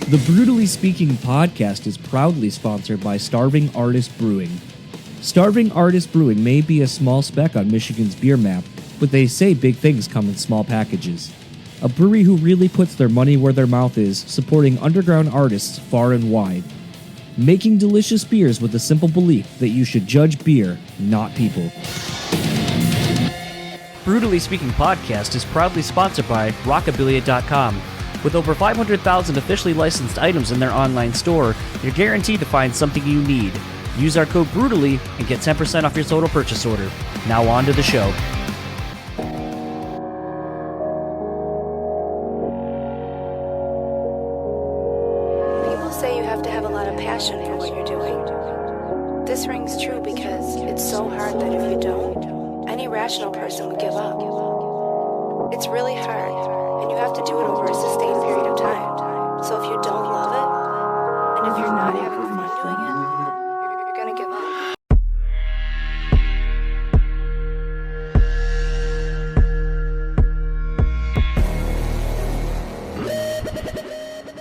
The Brutally Speaking podcast is proudly sponsored by Starving Artist Brewing. Starving Artist Brewing may be a small speck on Michigan's beer map, but they say big things come in small packages. A brewery who really puts their money where their mouth is, supporting underground artists far and wide. Making delicious beers with the simple belief that you should judge beer, not people. Brutally Speaking podcast is proudly sponsored by Rockabilia.com. With over 500,000 officially licensed items in their online store, you're guaranteed to find something you need. Use our code BRUTALLY and get 10% off your total purchase order. Now on to the show. People say you have to have a lot of passion for what you're doing. This rings true because it's so hard that if you don't, any rational person would give up. It's really hard. And you have to do it over a sustained period of time. So if you don't love it, and if you're not having fun doing it, you're gonna give up.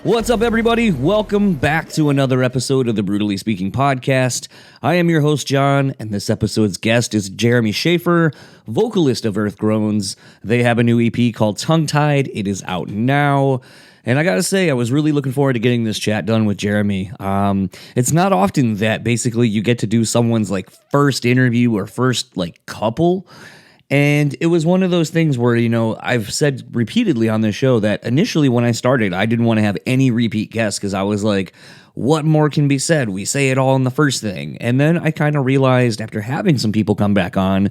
What's up, everybody? Welcome back to another episode of the Brutally Speaking podcast. I am your host, John, and this episode's guest is Jeremy Schaeffer, vocalist of Groans. They have a new EP called Tongue-Tied. It is out now. And I gotta say, I was really looking forward to getting this chat done with Jeremy. It's not often that basically you get to do someone's first interview or first couple. And it was one of those things where, I've said repeatedly on this show that initially when I started, I didn't want to have any repeat guests because I was like, what more can be said? We say it all in the first thing. And then I kind of realized after having some people come back on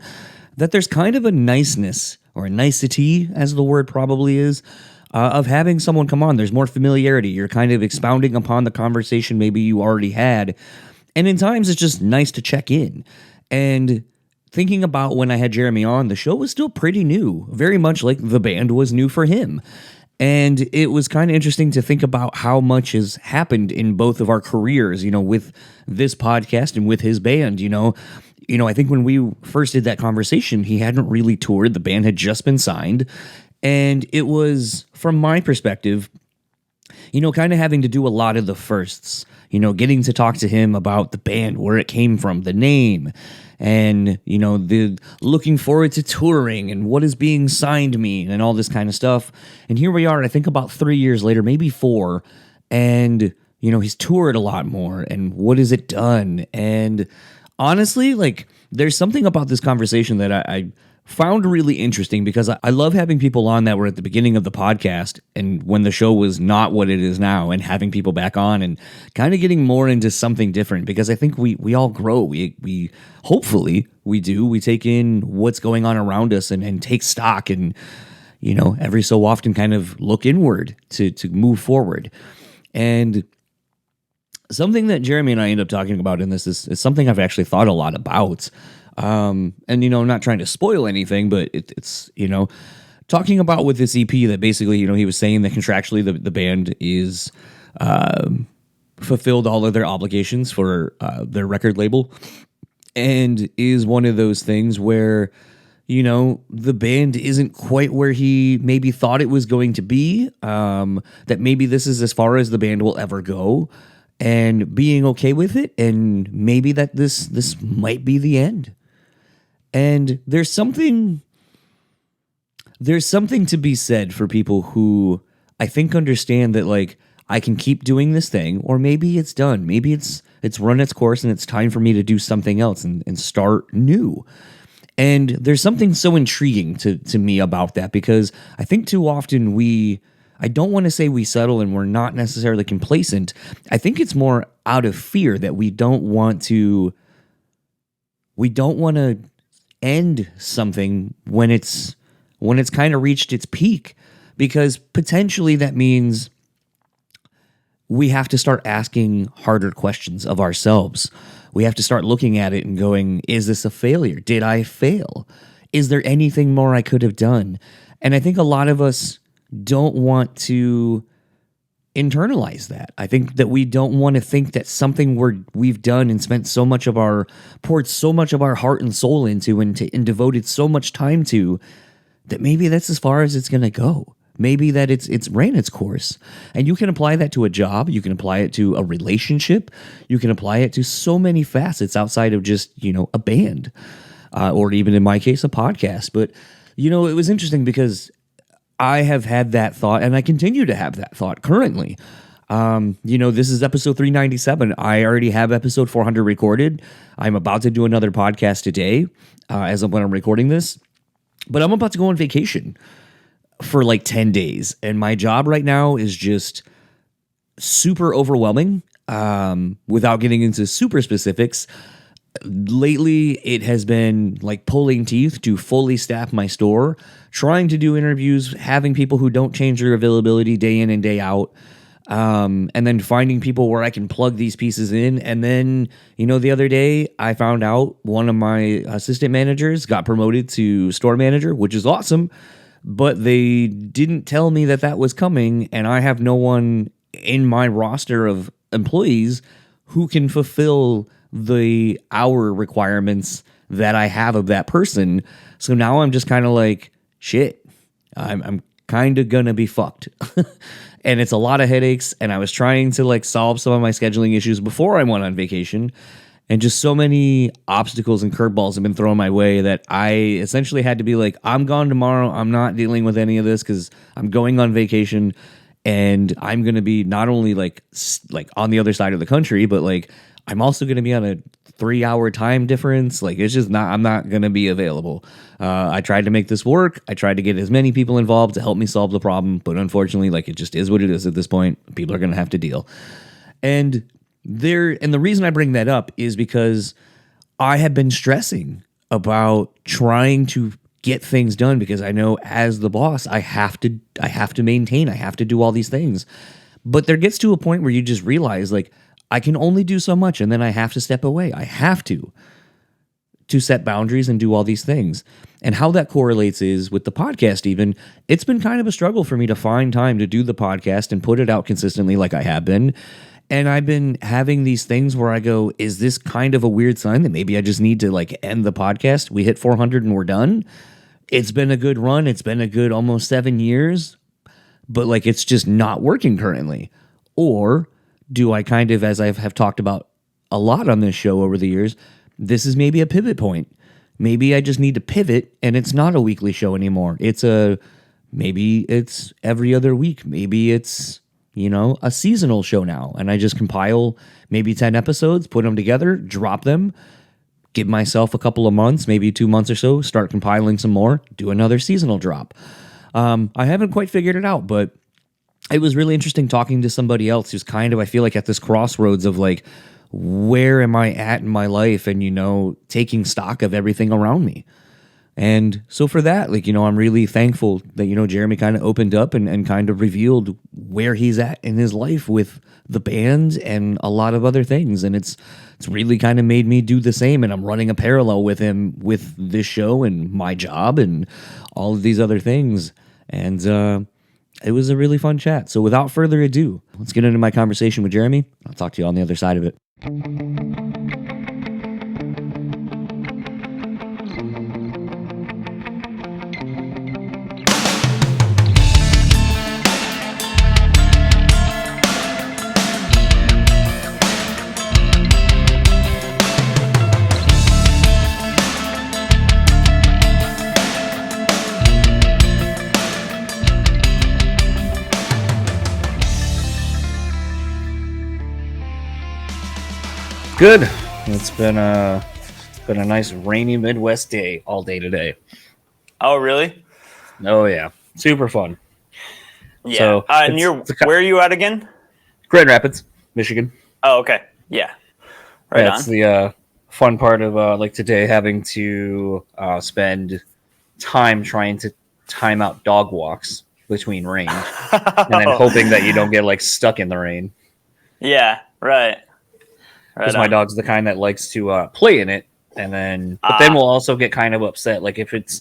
that there's kind of a niceness or a nicety, as the word probably is, of having someone come on. There's more familiarity. You're kind of expounding upon the conversation maybe you already had. And in times it's just nice to check in. And thinking about when I had Jeremy on, the show was still pretty new, very much like the band was new for him. And it was kind of interesting to think about how much has happened in both of our careers, with this podcast and with his band. I think when we first did that conversation, he hadn't really toured. The band had just been signed. And it was, from my perspective, kind of having to do a lot of the firsts, getting to talk to him about the band, where it came from, the name, and, the looking forward to touring and what does being signed mean and all this kind of stuff. And here we are, I think about 3 years later, maybe 4, and, he's toured a lot more, and what has it done? And honestly, there's something about this conversation that I found really interesting because I love having people on that were at the beginning of the podcast and when the show was not what it is now, and having people back on and kind of getting more into something different, because I think we all grow. We hopefully we do. We take in what's going on around us and take stock and, every so often kind of look inward to move forward. And something that Jeremy and I end up talking about in this is something I've actually thought a lot about. And, I'm not trying to spoil anything, but it's talking about with this EP that basically, he was saying that contractually the band is fulfilled all of their obligations for their record label, and is one of those things where, the band isn't quite where he maybe thought it was going to be, that maybe this is as far as the band will ever go, and being okay with it, and maybe that this might be the end. And there's something to be said for people who I think understand that I can keep doing this thing, or maybe it's done. Maybe it's run its course and it's time for me to do something else and start new. And there's something so intriguing to me about that, because I think too often I don't want to say we settle and we're not necessarily complacent. I think it's more out of fear that we don't want to end something when it's kind of reached its peak, because potentially that means we have to start asking harder questions of ourselves. We have to start looking at it and going, is this a failure? Did I fail? Is there anything more I could have done? And I think a lot of us don't want to internalize that. I think that we don't want to think that something we've done and poured so much of our heart and soul into and devoted so much time to, that maybe that's as far as it's going to go. maybe that it's ran its course. And you can apply that to a job, you can apply it to a relationship, you can apply it to so many facets outside of just, a band, or even in my case, a podcast. But, it was interesting because I have had that thought, and I continue to have that thought currently. This is episode 397. I already have episode 400 recorded. I'm about to do another podcast today, as of when I'm recording this. But I'm about to go on vacation for like 10 days. And my job right now is just super overwhelming. Without getting into super specifics, lately it has been like pulling teeth to fully staff my store, trying to do interviews, having people who don't change their availability day in and day out. And then finding people where I can plug these pieces in. And then, the other day I found out one of my assistant managers got promoted to store manager, which is awesome, but they didn't tell me that was coming. And I have no one in my roster of employees who can fulfill the hour requirements that I have of that person. So now I'm just kind of like, shit, I'm kind of gonna be fucked. And it's a lot of headaches, and I was trying to like solve some of my scheduling issues before I went on vacation, and just so many obstacles and curveballs have been thrown my way that I essentially had to be like, I'm gone tomorrow, I'm not dealing with any of this because I'm going on vacation, and I'm going to be not only like on the other side of the country, but like I'm also going to be on a 3-hour time difference. Like it's just I'm not going to be available. I tried to make this work. I tried to get as many people involved to help me solve the problem, but unfortunately, like it just is what it is at this point. People are going to have to deal. And the reason I bring that up is because I have been stressing about trying to get things done because I know as the boss, I have to maintain, I have to do all these things. But there gets to a point where you just realize like, I can only do so much, and then I have to step away. I have to set boundaries and do all these things. And how that correlates is with the podcast even, it's been kind of a struggle for me to find time to do the podcast and put it out consistently like I have been. And I've been having these things where I go, is this kind of a weird sign that maybe I just need to like end the podcast? We hit 400 and we're done. It's been a good run. It's been a good almost 7 years, but like it's just not working currently. Or do I kind of, as I have talked about a lot on this show over the years, this is maybe a pivot point. Maybe I just need to pivot and it's not a weekly show anymore. Maybe it's every other week. Maybe it's, a seasonal show now. And I just compile maybe 10 episodes, put them together, drop them, give myself a couple of months, maybe 2 months or so, start compiling some more, do another seasonal drop. I haven't quite figured it out, but it was really interesting talking to somebody else who's kind of, I feel like at this crossroads of like, where am I at in my life? And, taking stock of everything around me. And so for that, like, I'm really thankful that, Jeremy kind of opened up and kind of revealed where he's at in his life with the band and a lot of other things. And it's really kind of made me do the same. And I'm running a parallel with him with this show and my job and all of these other things. And, it was a really fun chat. So without further ado, let's get into my conversation with Jeremy. I'll talk to you on the other side of it. Good. It's been a nice rainy Midwest day all day today. Oh, really? Oh yeah, super fun. Yeah. So, and where are you at again? Grand Rapids, Michigan. Oh, okay. Yeah. Right on. That's the fun part of like today, having to spend time trying to time out dog walks between rain, and then hoping that you don't get like stuck in the rain. Yeah. Right. Because my dog's the kind that likes to play in it, and then we'll also get kind of upset. Like if it's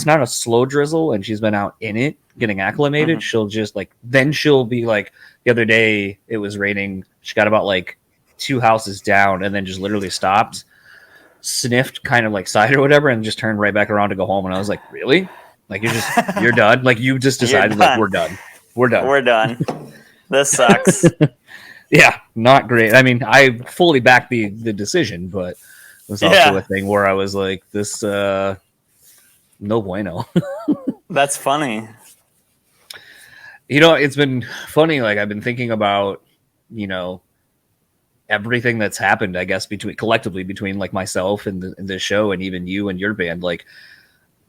not a slow drizzle and she's been out in it getting acclimated, she'll just like she'll be like, the other day it was raining. She got about like 2 houses down and then just literally stopped, sniffed, kind of like sighed or whatever, and just turned right back around to go home. And I was like, really? Like you're done. Like you just decided like we're done. We're done. This sucks. Yeah, not great. I mean, I fully back the decision, but it was also a thing where I was like, this no bueno. That's funny. It's been funny. Like I've been thinking about, everything that's happened, I guess, collectively between like myself and the show and even you and your band, like,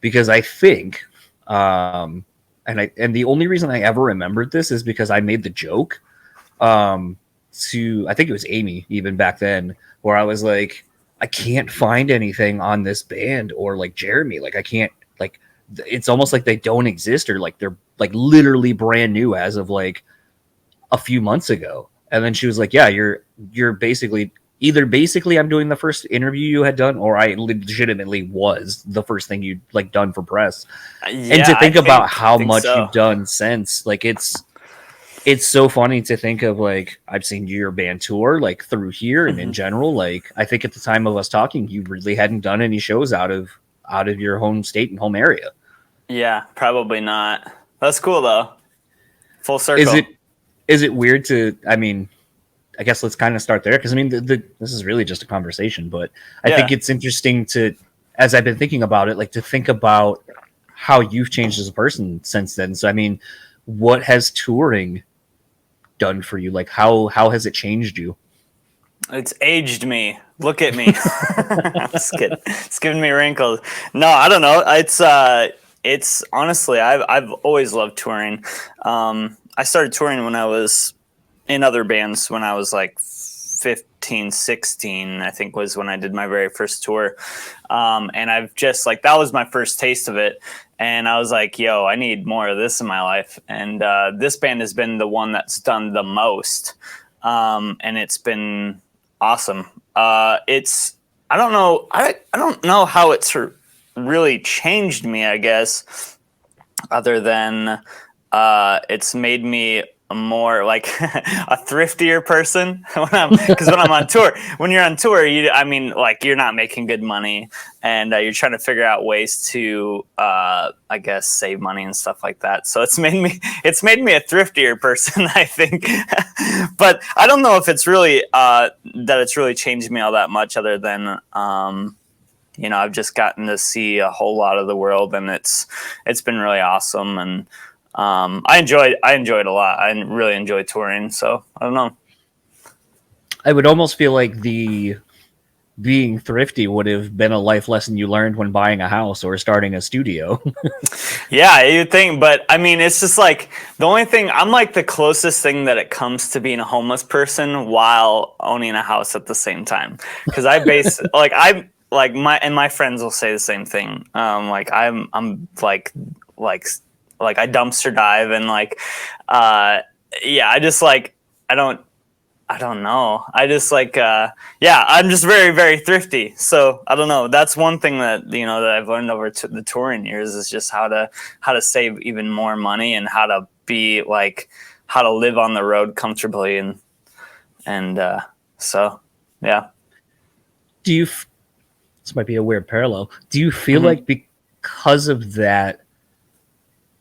because I think, and the only reason I ever remembered this is because I made the joke, I think it was Amy even back then, where I was like, I can't find anything on this band or like Jeremy. Like I can't, like, it's almost like they don't exist or like they're like literally brand new as of like a few months ago. And then she was like, yeah, you're basically I'm doing the first interview you had done, or I legitimately was the first thing you'd like done for press. And to think about how much you've done since, like it's so funny to think of, like, I've seen your band tour like through here and in general. Like I think at the time of us talking, you really hadn't done any shows out of your home state and home area. Yeah, probably not. That's cool though. Full circle. Is it weird to, I mean, I guess let's kind of start there. Cause I mean, this is really just a conversation, but I think it's interesting to, as I've been thinking about it, like to think about how you've changed as a person since then. So, I mean, what has touring done for you? Like how has it changed you? It's aged me. Look at me. Just kidding. It's giving me wrinkles. No, I don't know. It's honestly, I've always loved touring. I started touring when I was in other bands when I was like 15, 16, I think was when I did my very first tour. And I've just like, that was my first taste of it. And I was like, yo, I need more of this in my life. And this band has been the one that's done the most. And it's been awesome. I don't know how it's really changed me, I guess, other than it's made me a more like a thriftier person because when I'm on tour, when you're on tour, you're not making good money and you're trying to figure out ways to, I guess, save money and stuff like that. So it's made me a thriftier person, I think. But I don't know if it's really that it's really changed me all that much, other than I've just gotten to see a whole lot of the world, and it's been really awesome. And I enjoyed it a lot. I really enjoy touring. So I don't know. I would almost feel like the being thrifty would have been a life lesson you learned when buying a house or starting a studio. Yeah, you'd think, but I mean, it's just like the only thing, I'm like the closest thing that it comes to being a homeless person while owning a house at the same time. Because I base my friends will say the same thing. I'm like I dumpster dive and I don't know. I just I'm just very, very thrifty. So I don't know. That's one thing that, that I've learned over the touring years is just how to save even more money and how to be how to live on the road comfortably. And so, yeah. This might be a weird parallel. Do you feel like because of that,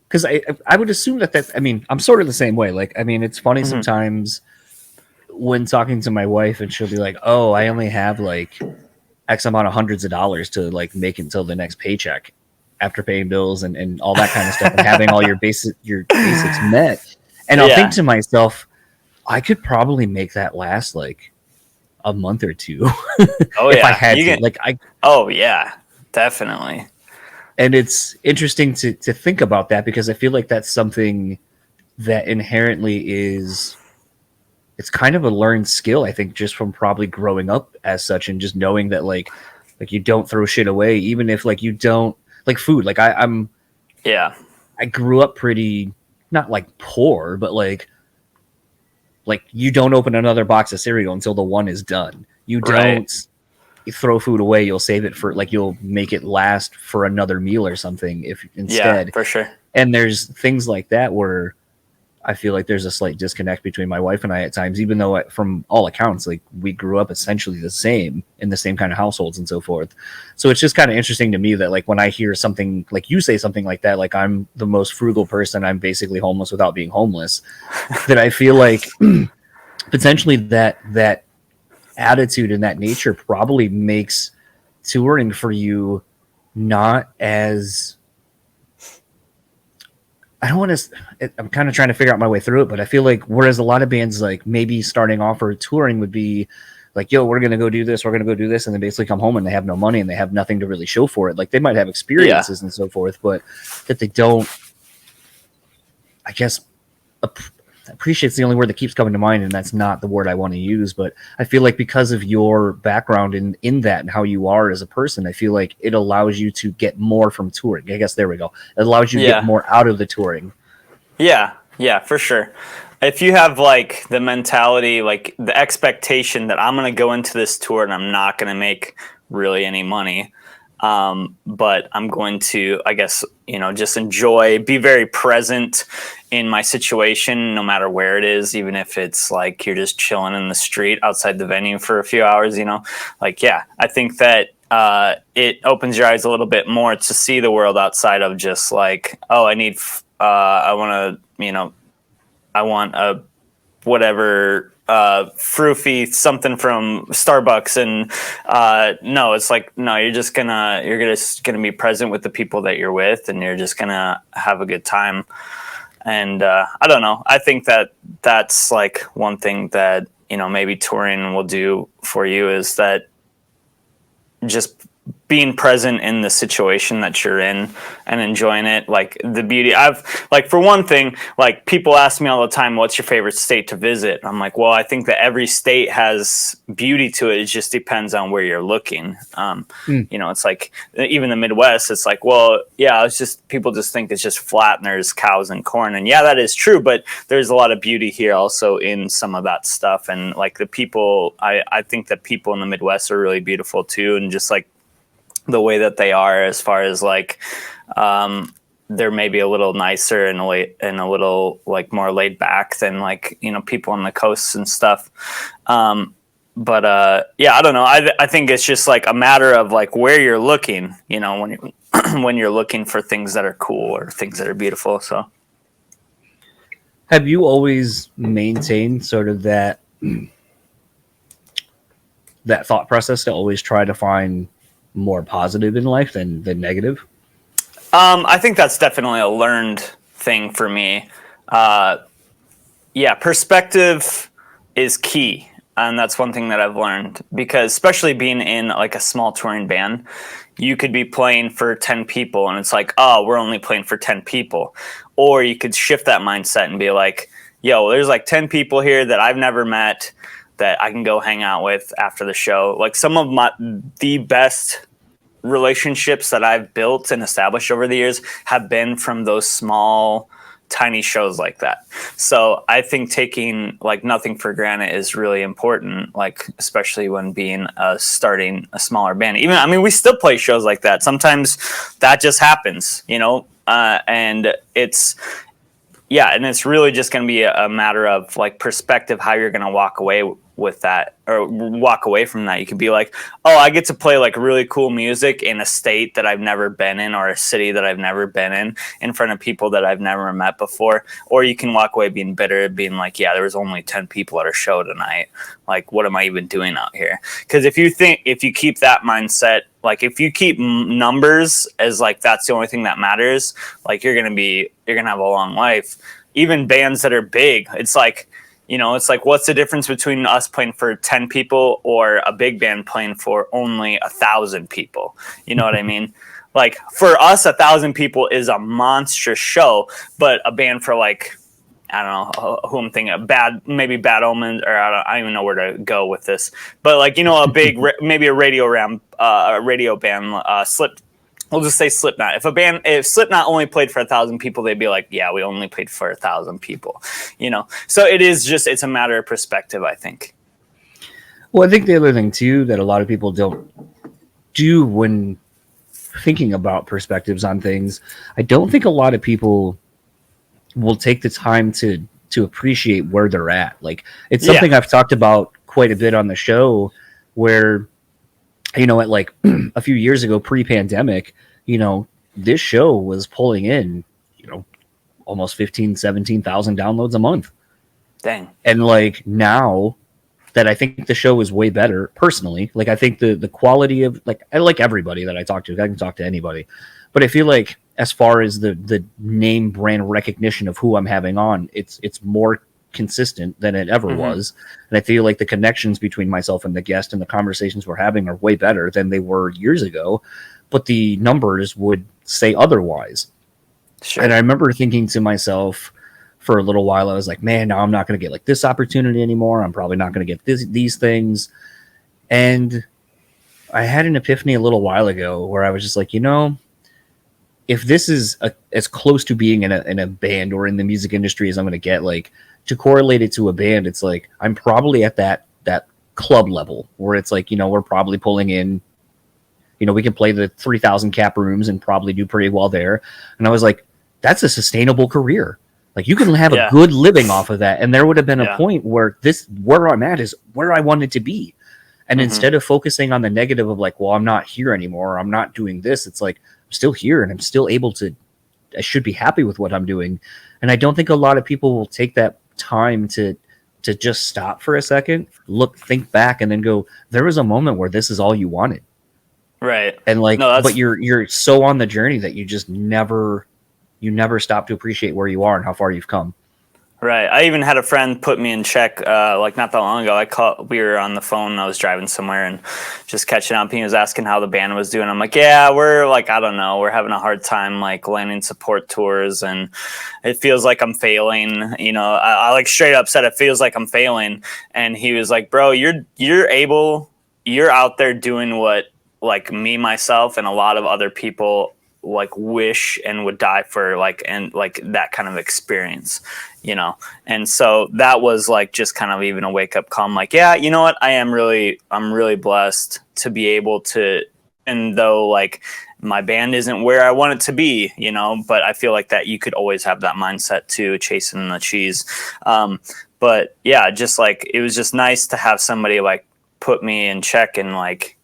because I would assume that I mean, I'm sort of the same way. Like, I mean, it's funny sometimes when talking to my wife and she'll be like, oh, I only have like X amount of hundreds of dollars to like make it until the next paycheck after paying bills and all that kind of stuff and having all your basics met. And I'll think to myself, I could probably make that last like a month or two. If I had to. Oh yeah, definitely. And it's interesting to think about that, because I feel like that's something that inherently it's kind of a learned skill, I think, just from probably growing up as such and just knowing that like you don't throw shit away, even if like you don't like food. Like I grew up pretty, not like poor, but like you don't open another box of cereal until the one is done. You don't throw food away. You'll save it for you'll make it last for another meal or something if instead. Yeah, for sure. And there's things like that where I feel like there's a slight disconnect between my wife and I at times, even though from all accounts, like we grew up essentially the same in the same kind of households and so forth. So it's just kind of interesting to me that like when I hear something like you say something like that, like I'm the most frugal person, I'm basically homeless without being homeless, that I feel like potentially that attitude and that nature probably makes touring for you not as, I don't want to, I'm kind of trying to figure out my way through it, but I feel like whereas a lot of bands like maybe starting off or touring would be like, yo, we're going to go do this, we're going to go do this, and then basically come home and they have no money and they have nothing to really show for it. Like they might have experiences and so forth, but that they don't, I guess, appreciate's the only word that keeps coming to mind, and that's not the word I want to use. But I feel like because of your background in that and how you are as a person, I feel like it allows you to get more from touring. I guess there we go. It allows you to get more out of the touring. Yeah, for sure. If you have like the mentality, like the expectation that I'm going to go into this tour and I'm not going to make really any money, but I'm going to, I guess, just enjoy, be very present in my situation, no matter where it is, even if it's like you're just chilling in the street outside the venue for a few hours, like, yeah, I think that it opens your eyes a little bit more to see the world outside of just like, oh, I want a whatever froofy something from Starbucks, and no, it's like, no, you're just gonna be present with the people that you're with, and you're just gonna have a good time. And I don't know, I think that's like one thing that maybe touring will do for you, is that just being present in the situation that you're in and enjoying it. Like the beauty, for one thing, like people ask me all the time, what's your favorite state to visit? I'm like, well, I think that every state has beauty to it. It just depends on where you're looking. It's like even the Midwest, it's like, well, yeah, it's just, people just think it's just flat and there's cows and corn. And yeah, that is true, but there's a lot of beauty here also in some of that stuff. And like the people, I think that people in the Midwest are really beautiful too. And just like the way that they are, as far as like they're maybe a little nicer and a little like more laid back than like people on the coasts and stuff. But I don't know. I think it's just like a matter of like where you're looking. When you're looking for things that are cool or things that are beautiful. So, have you always maintained sort of that thought process to always try to find more positive in life than negative? I think that's definitely a learned thing for me. Perspective is key. And that's one thing that I've learned, because especially being in like a small touring band, you could be playing for 10 people and it's like, oh, we're only playing for 10 people. Or you could shift that mindset and be like, yo, there's like 10 people here that I've never met that I can go hang out with after the show. Like some of the best relationships that I've built and established over the years have been from those small, tiny shows like that. So I think taking like nothing for granted is really important, like especially when starting a smaller band. We still play shows like that. Sometimes that just happens, and it's really just going to be a matter of like perspective, how you're going to walk away with that or walk away from that. You could be like, oh, I get to play like really cool music in a state that I've never been in, or a city that I've never been in front of people that I've never met before. Or you can walk away being bitter, being like, yeah, there was only 10 people at our show tonight. Like, what am I even doing out here? Because if you keep that mindset, like if you keep numbers as like that's the only thing that matters, like you're gonna have a long life. Even bands that are big, it's like what's the difference between us playing for 10 people or a big band playing for only 1,000 people? You know what I mean? Like for us, 1,000 people is a monstrous show, but a band for like, I don't know who I'm thinking of, Bad Omens, or I don't even know where to go with this, but like, a big, maybe a radio band, we'll just say Slipknot. If Slipknot only played for 1,000 people, they'd be like, yeah, we only played for 1,000 people, So it's a matter of perspective, I think. Well, I think the other thing too, that a lot of people don't do when thinking about perspectives on things, I don't think a lot of people will take the time to appreciate where they're at. Like, it's something I've talked about quite a bit on the show, where, you know, at like a few years ago, pre-pandemic, you know, this show was pulling in, you know, almost 17,000 downloads a month. Dang. And like, now that I think the show is way better personally, like, I think the quality of, like, I like everybody that I talk to. I can talk to anybody, but I feel like as far as the name brand recognition of who I'm having on, it's more consistent than it ever was. And I feel like the connections between myself and the guest and the conversations we're having are way better than they were years ago, but the numbers would say otherwise. Sure. And I remember thinking to myself for a little while, I was like, man, now I'm not going to get like this opportunity anymore. I'm probably not going to get these things. And I had an epiphany a little while ago where I was just like, you know, if this is as close to being in a band or in the music industry as I'm going to get, like, to correlate it to a band, it's like I'm probably at that club level where it's like, you know, we're probably pulling in, you know, we can play the 3,000 cap rooms and probably do pretty well there. And I was like, that's a sustainable career. Like, you can have a good living off of that. And there would have been a point where where I'm at is where I wanted to be. And instead of focusing on the negative of like, well, I'm not here anymore, I'm not doing this, it's like, I'm still here and I'm still able to, I should be happy with what I'm doing. And I don't think a lot of people will take that time to just stop for a second, think back, and then go, there was a moment where this is all you wanted. Right. And like, but you're so on the journey that you just never stop to appreciate where you are and how far you've come. Right. I even had a friend put me in check, like not that long ago. We were on the phone. I was driving somewhere and just catching up. He was asking how the band was doing. I'm like, yeah, we're like, I don't know. We're having a hard time, like, landing support tours, and it feels like I'm failing. You know, I like straight up said, it feels like I'm failing. And he was like, bro, you're out there doing what, like, me, myself, and a lot of other people like wish and would die for, like, and like that kind of experience, you know. And so that was like just kind of even a wake up call. I'm like, yeah, you know what, I'm really blessed to be able to, and though like my band isn't where I want it to be, you know, but I feel like that you could always have that mindset too, chasing the cheese. But yeah, just like, it was just nice to have somebody like put me in check, and like,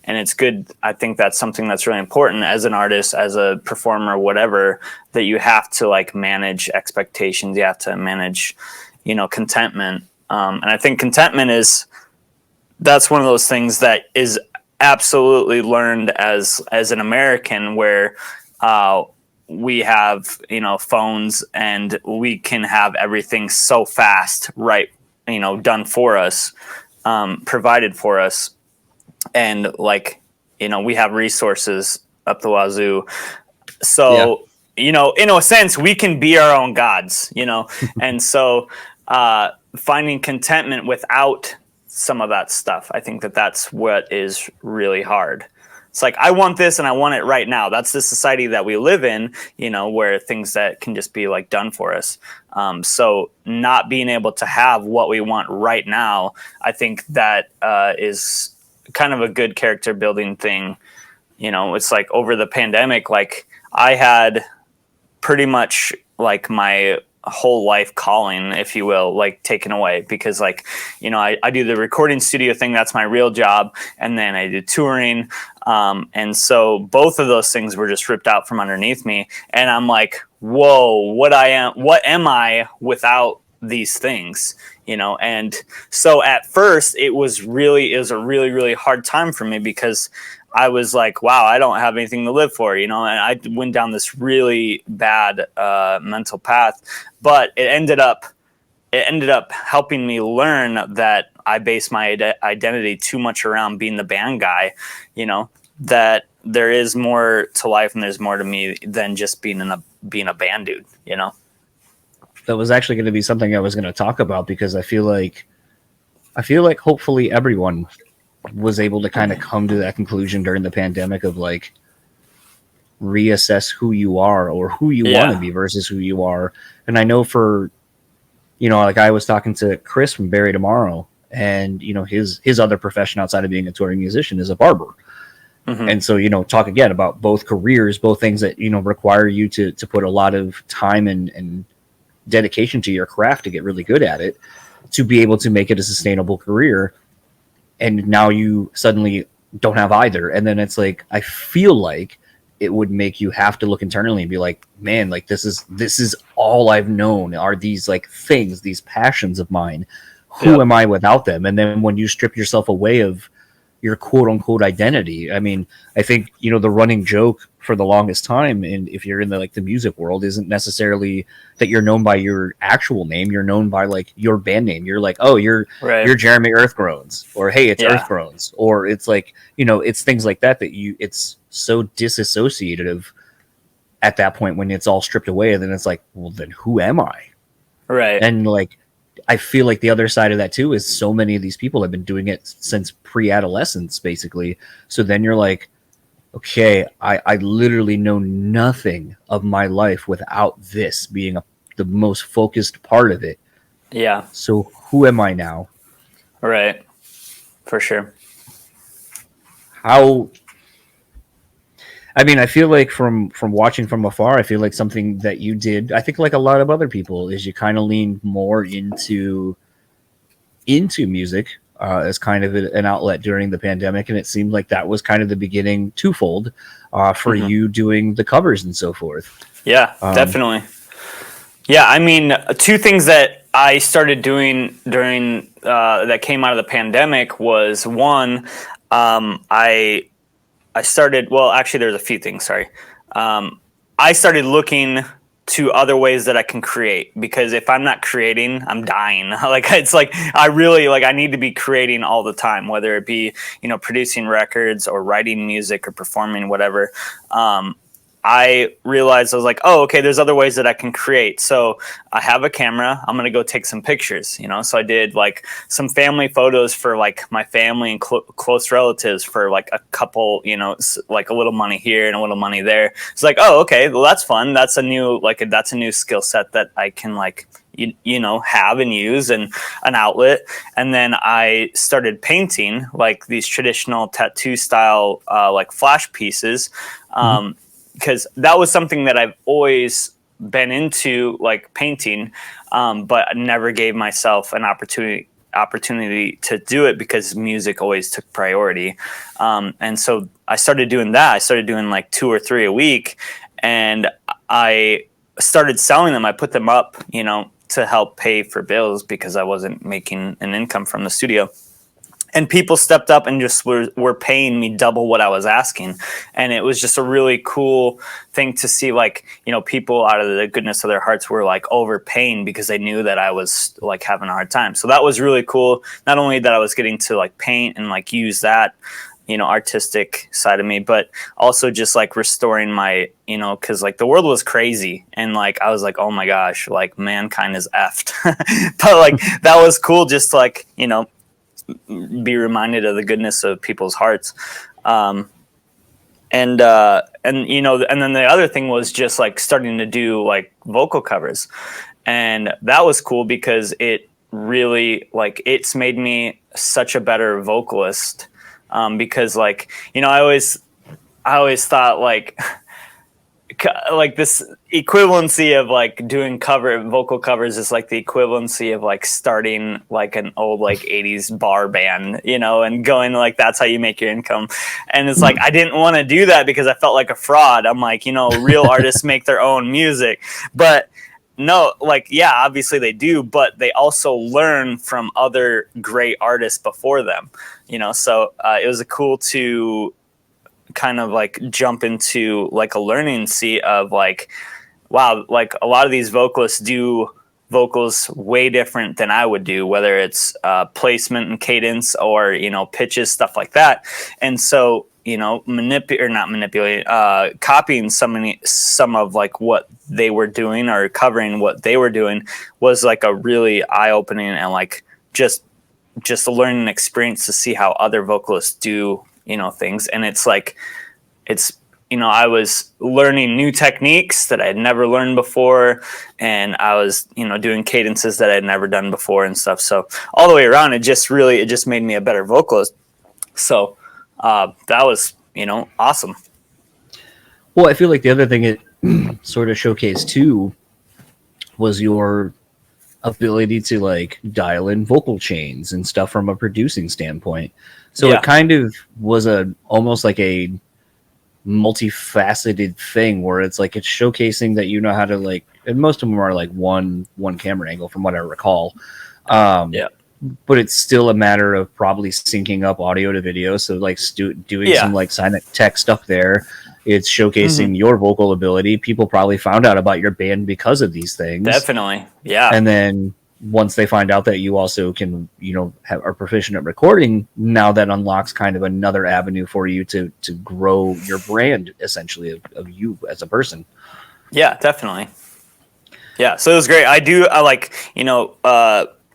and it's good. I think that's something that's really important as an artist, as a performer, whatever, that you have to like manage expectations. You have to manage, you know, contentment. And I think contentment that's one of those things that is absolutely learned as an American, where we have, you know, phones and we can have everything so fast, right? You know, done for us, provided for us. And like, you know, we have resources up the wazoo. So, you know, in a sense, we can be our own gods, you know? And so finding contentment without some of that stuff, I think that's what is really hard. It's like, I want this and I want it right now. That's the society that we live in, you know, where things that can just be like done for us. So not being able to have what we want right now, I think that is kind of a good character building thing. You know, it's like over the pandemic, like I had pretty much like my whole life calling, if you will, like taken away, because like, you know, I do the recording studio thing. That's my real job. And then I do touring. And so both of those things were just ripped out from underneath me. And I'm like, whoa, what am I without these things, you know? And so at first it was a really, really hard time for me, because I was like, wow, I don't have anything to live for, you know? And I went down this really bad mental path, but it ended up helping me learn that I base my identity too much around being the band guy, you know, that there is more to life and there's more to me than just being a band dude, you know? That was actually going to be something I was going to talk about, because I feel like hopefully everyone was able to kind of come to that conclusion during the pandemic of like reassess who you are or who you want to be versus who you are. And I know for, you know, like I was talking to Chris from Barry Tomorrow, and, you know, his other profession outside of being a touring musician is a barber. Mm-hmm. And so, you know, talk again about both careers, both things that, you know, require you to put a lot of time and dedication to your craft to get really good at it, to be able to make it a sustainable career. And now you suddenly don't have either. And then it's like, I feel like it would make you have to look internally and be like, man, like this is all I've known are these like things, these passions of mine. Who am I without them? And then when you strip yourself away of your quote unquote identity, I mean, I think, you know, the running joke for the longest time, and if you're in the like the music world, isn't necessarily that you're known by your actual name. You're known by like your band name. You're like, oh, you're Jeremy Earth Groans, or hey, it's Earth Groans, or it's like, you know, it's things like that it's so disassociative at that point when it's all stripped away. And then it's like, well, then who am I? Right. And like, I feel like the other side of that too is so many of these people have been doing it since pre-adolescence, basically. So then you're like, okay, I literally know nothing of my life without this being the most focused part of it. Yeah. So who am I now? Right. For sure. How? I mean, I feel like from watching from afar, I feel like something that you did, I think like a lot of other people, is you kind of leaned more into music as kind of an outlet during the pandemic. And it seemed like that was kind of the beginning twofold for you doing the covers and so forth. Yeah, definitely. Yeah, I mean, two things that I started doing during that came out of the pandemic was one, I started, well, actually there's a few things, sorry. I started looking to other ways that I can create, because if I'm not creating, I'm dying. Like, it's like, I really, like, I need to be creating all the time, whether it be, you know, producing records or writing music or performing, whatever. I realized I was like, oh, okay, there's other ways that I can create. So I have a camera. I'm going to go take some pictures, you know? So I did like some family photos for like my family and close relatives for like a couple, you know, like a little money here and a little money there. It's like, oh, okay, well, that's fun. That's a new, like, that's a new skill set that I can like, you know, have and use, and an outlet. And then I started painting like these traditional tattoo style, like flash pieces. Because that was something that I've always been into, like painting, but I never gave myself an opportunity to do it because music always took priority. And so I started doing that. I started doing like 2 or 3 a week, and I started selling them. I put them up, you know, to help pay for bills because I wasn't making an income from the studio. And people stepped up and just were paying me double what I was asking. And it was just a really cool thing to see, like, you know, people out of the goodness of their hearts were like overpaying because they knew that I was like having a hard time. So that was really cool. Not only that I was getting to like paint and like use that, you know, artistic side of me, but also just like restoring my, you know, because like the world was crazy, and like I was like, oh my gosh, like mankind is effed. But like that was cool, just to, like, you know, be reminded of the goodness of people's hearts. And you know, and then the other thing was just like starting to do like vocal covers. And that was cool because it really, like, it's made me such a better vocalist. Because like, you know, I always thought like this equivalency of like doing vocal covers is like the equivalency of like starting like an old like 80s bar band, you know, and going like, that's how you make your income. And it's like, I didn't want to do that because I felt like a fraud. I'm like, you know, real artists make their own music. But no, like, yeah, obviously they do, but they also learn from other great artists before them, you know. So it was cool to kind of like jump into like a learning seat of like, wow, like a lot of these vocalists do vocals way different than I would do, whether it's placement and cadence or, you know, pitches, stuff like that. And so, you know, copying some of like what they were doing or covering what they were doing was like a really eye-opening and like just a learning experience to see how other vocalists do, you know, things. And it's like, you know, I was learning new techniques that I had never learned before, and I was, you know, doing cadences that I had never done before and stuff. So all the way around, it just made me a better vocalist. So that was, you know, awesome. Well, I feel like the other thing it sort of showcased too was your ability to like dial in vocal chains and stuff from a producing standpoint. So Yeah. it kind of was almost like a multifaceted thing where it's like it's showcasing that you know how to like, and most of them are like one camera angle from what I recall. Yeah. But it's still a matter of probably syncing up audio to video. So like doing Yeah. some like silent tech stuff there. It's showcasing your vocal ability. People probably found out about your band because of these things. Definitely. Yeah. And then once they find out that you also can, you know, are proficient at recording, now that unlocks kind of another avenue for you to grow your brand, essentially, of you as a person. Yeah, definitely. Yeah, so it was great. I like, you know,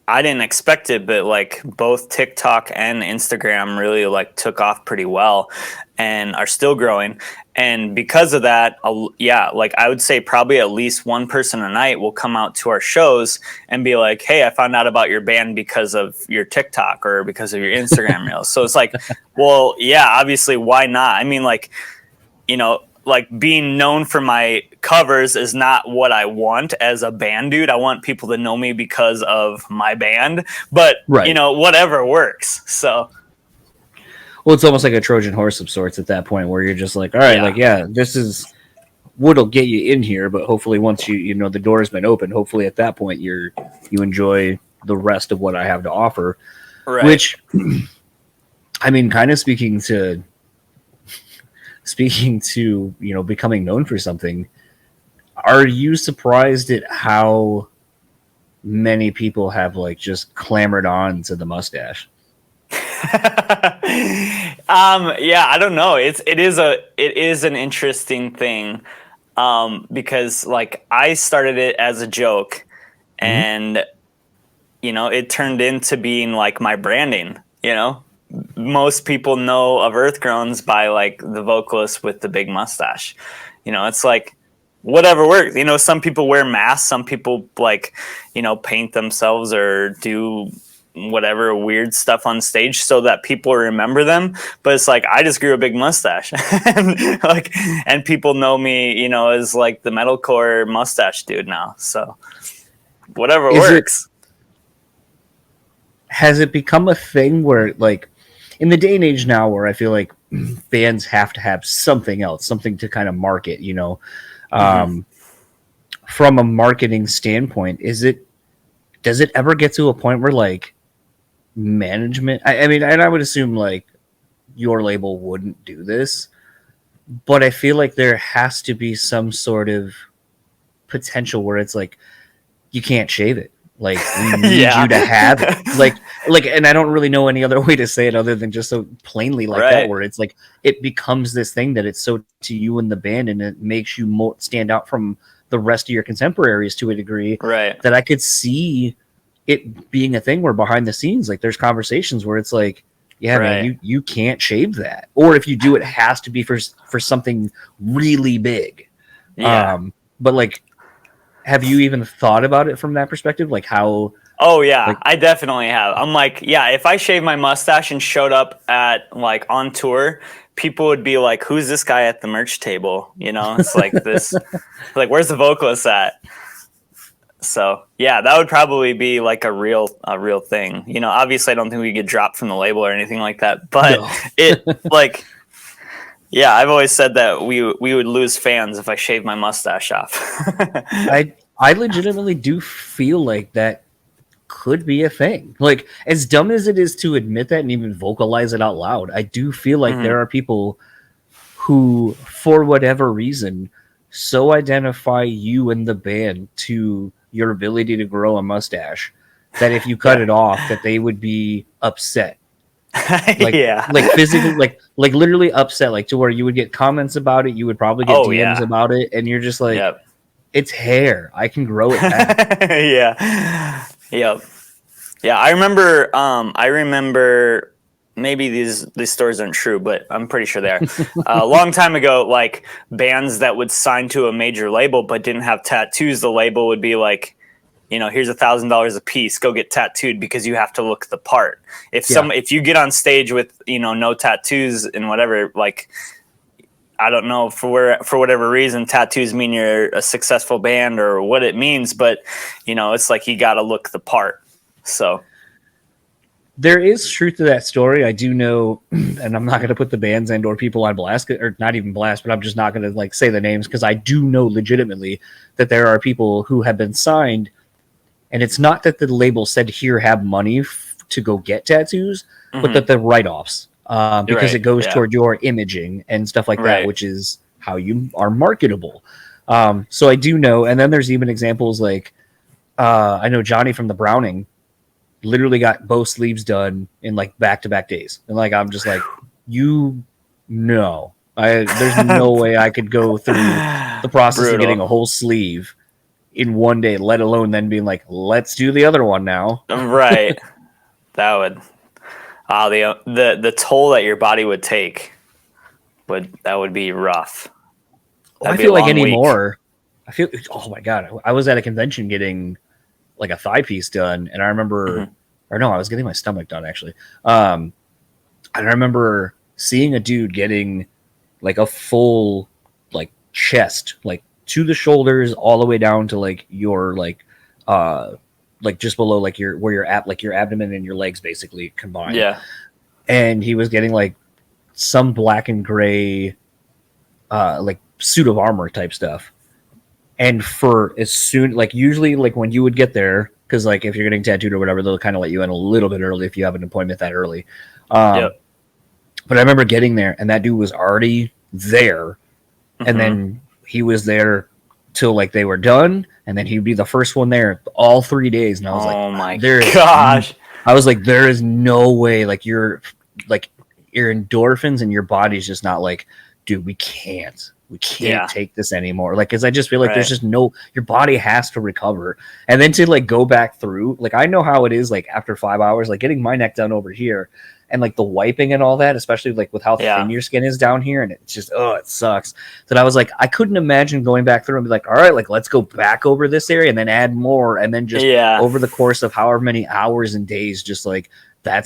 I didn't expect it, but like both TikTok and Instagram really like took off pretty well and are still growing. And because of that, yeah, like I would say probably at least one person a night will come out to our shows and be like, hey, I found out about your band because of your TikTok or because of your Instagram reels. So it's like, well, yeah, obviously, why not? I mean, like, you know, like being known for my covers is not what I want as a band dude. I want people to know me because of my band, but Right. you know, whatever works. So, well, it's almost like a Trojan horse of sorts at that point where you're just like, all right, Yeah. like, yeah, this is what'll get you in here. But hopefully once you know, the door has been opened, hopefully at that point you enjoy the rest of what I have to offer, right. which I mean, kind of speaking to, you know, becoming known for something, are you surprised at how many people have like just clamored on to the mustache? Yeah, I don't know. It is an interesting thing. Because like I started it as a joke and you know, it turned into being like my branding, you know. Most people know of Earth Groans by like the vocalist with the big mustache. You know, it's like whatever works. You know, some people wear masks, some people like, you know, paint themselves or do whatever weird stuff on stage so that people remember them. But it's like I just grew a big mustache and like, and people know me, you know, as like the metalcore mustache dude now. So whatever works. Has it become a thing where like in the day and age now where I feel like bands have to have something else, something to kind of market, you know, from a marketing standpoint, does it ever get to a point where like management, I mean, and I would assume like your label wouldn't do this, but I feel like there has to be some sort of potential where it's like, you can't shave it. Like we need you to have it. Like, and I don't really know any other way to say it other than just so plainly like that, where it's like it becomes this thing that it's so to you and the band, and it makes you more stand out from the rest of your contemporaries to a degree. Right. That I could see it being a thing where behind the scenes, like there's conversations where it's like, yeah, man, you can't shave that, or if you do, it has to be for something really big. Yeah. But like, have you even thought about it from that perspective? Like how? Oh yeah, like, I definitely have. I'm like, yeah, if I shaved my mustache and showed up at like on tour, people would be like, who's this guy at the merch table? You know, it's like this, like, where's the vocalist at? So yeah, that would probably be like a real thing. You know, obviously I don't think we get dropped from the label or anything like that, but it like, yeah, I've always said that we would lose fans if I shaved my mustache off. I legitimately do feel like that could be a thing. Like, as dumb as it is to admit that and even vocalize it out loud, I do feel like there are people who, for whatever reason, so identify you and the band to your ability to grow a mustache that if you cut it off, that they would be upset. Like, like physically, like literally upset, like to where you would get comments about it, you would probably get DMs about it, and you're just like, it's hair, I can grow it back. Yeah. I remember maybe these stories aren't true, but I'm pretty sure they are. A long time ago, like bands that would sign to a major label but didn't have tattoos, the label would be like, you know, here's $1,000 a piece, go get tattooed because you have to look the part. If you get on stage with, you know, no tattoos and whatever, like, I don't know for whatever reason, tattoos mean you're a successful band or what it means, but it's like you got to look the part. So there is truth to that story. I do know, and I'm not going to put the bands and or people on blast, or not even blast, but I'm just not going to like say the names because I do know legitimately that there are people who have been signed, and it's not that the label said here have money to go get tattoos, but that the write-offs. Because it goes toward your imaging and stuff like that, which is how you are marketable. So I do know. And then there's even examples like I know Johnny from the Browning literally got both sleeves done in like back-to-back days. And like, I'm just like, there's no way I could go through the process of getting a whole sleeve in one day, let alone then being like, let's do the other one now. Right. That would... the toll that your body would take would be rough. I feel like anymore. Oh my God. I was at a convention getting like a thigh piece done, and I remember, or no, I was getting my stomach done actually. And I remember seeing a dude getting like a full like chest, like to the shoulders, all the way down to like your like just below like where you're at, like your abdomen and your legs basically combined. Yeah. And he was getting like some black and gray like suit of armor type stuff. And for as soon, like usually like when you would get there, because like if you're getting tattooed or whatever, they'll kind of let you in a little bit early if you have an appointment that early. But I remember getting there and that dude was already there. And then he was there till like they were done, and then he'd be the first one there all 3 days. And I was oh my gosh. I was like, there is no way, like your endorphins and your body's just not like, dude, we can't take this anymore. Like, cause I just feel like there's just your body has to recover. And then to like go back through, like, I know how it is, like after 5 hours, like getting my neck done over here and like the wiping and all that, especially like with how thin your skin is down here. And it's just, it sucks. That I was like, I couldn't imagine going back through and be like, all right, like let's go back over this area and then add more. And then just over the course of however many hours and days, just like, what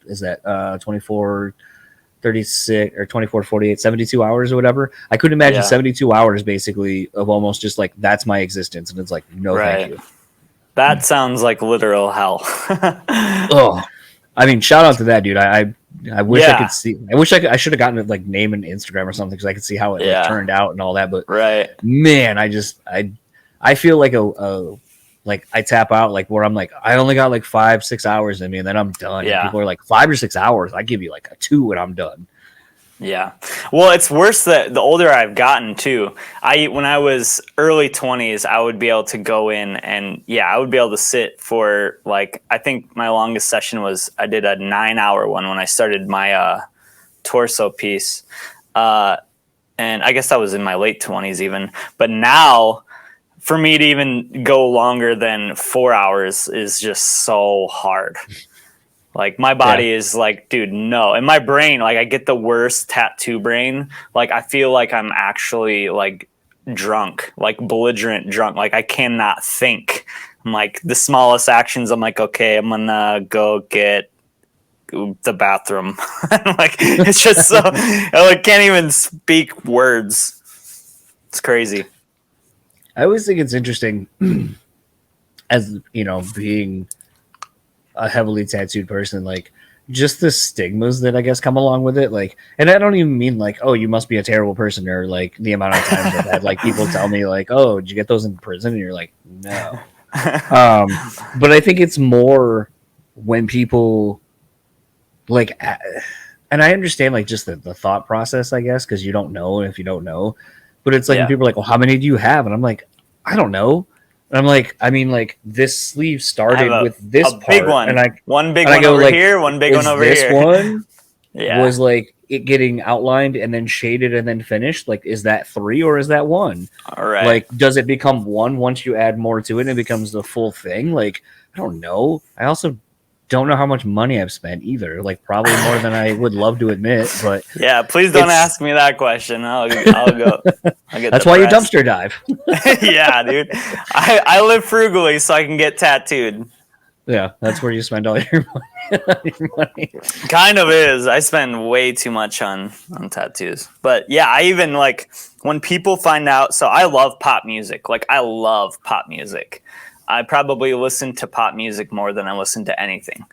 is that? 24, 36 or 24, 48, 72 hours or whatever. I couldn't imagine 72 hours basically of almost just like, that's my existence. And it's like, no, thank you. That sounds like literal hell. I mean, shout out to that dude. I wish I could see. I should have gotten it like name and Instagram or something because I could see how it like, turned out and all that. But man, I feel like like I tap out like where I'm like I only got like 5-6 hours in me and then I'm done. And people are like 5 or 6 hours. I give you like a 2 and I'm done. Yeah. Well, it's worse that the older I've gotten too. When I was early 20s, I would be able to go in and I would be able to sit for like, I think my longest session was, I did a 9-hour one when I started my torso piece. And I guess that was in my late 20s even. But now for me to even go longer than 4 hours is just so hard. Like my body is like, dude, no. And my brain, like I get the worst tattoo brain. Like I feel like I'm actually like drunk, like belligerent drunk. Like I cannot think. I'm like the smallest actions. I'm like, okay, I'm gonna go get the bathroom. Like it's just so, I like, can't even speak words. It's crazy. I always think it's interesting as, being a heavily tattooed person, like just the stigmas that I guess come along with it. Like, and I don't even mean like, oh, you must be a terrible person, or like the amount of times I've had like people tell me like, oh, did you get those in prison? And you're like, no. But I think it's more when people like, and I understand like just the thought process, I guess, because you don't know if you don't know. But it's like when people are like, well, how many do you have? And I'm like, I don't know. And I'm like, I mean, like this sleeve started with this part, big one, and one big one over here, one big one over here. This one was like it getting outlined and then shaded and then finished. Like, is that 3 or is that 1? All right. Like, does it become 1 once you add more to it and it becomes the full thing? Like, I don't know. I also don't know how much money I've spent either. Like, probably more than I would love to admit. But yeah, please don't ask me that question. I'll go. I'll get That's why you dumpster dive. Yeah, dude. I live frugally so I can get tattooed. Yeah, that's where you spend all your money. Kind of is. I spend way too much on tattoos. But yeah, I even like when people find out. So I love pop music. Like I love pop music. I probably listen to pop music more than I listen to anything.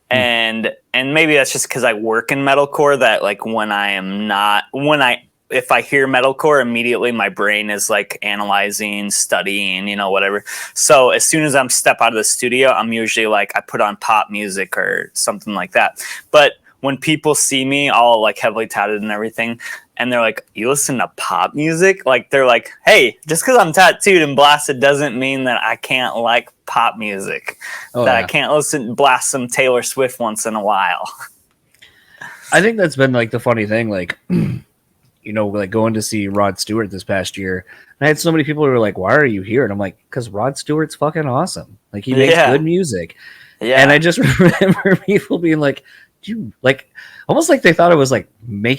And maybe that's just because I work in metalcore. That like when I am not when I if I hear metalcore, immediately my brain is like analyzing, studying, whatever. So as soon as I'm step out of the studio, I'm usually like I put on pop music or something like that. But when people see me all like heavily tatted and everything, and they're like, "You listen to pop music?" Like they're like, "Hey, just because I'm tattooed and blasted doesn't mean that I can't like pop music. I can't blast some Taylor Swift once in a while." I think that's been like the funny thing, like like going to see Rod Stewart this past year. And I had so many people who were like, "Why are you here?" And I'm like, "Because Rod Stewart's fucking awesome. Like he makes good music." Yeah. And I just remember people being like, "Do you like?" Almost like they thought it was like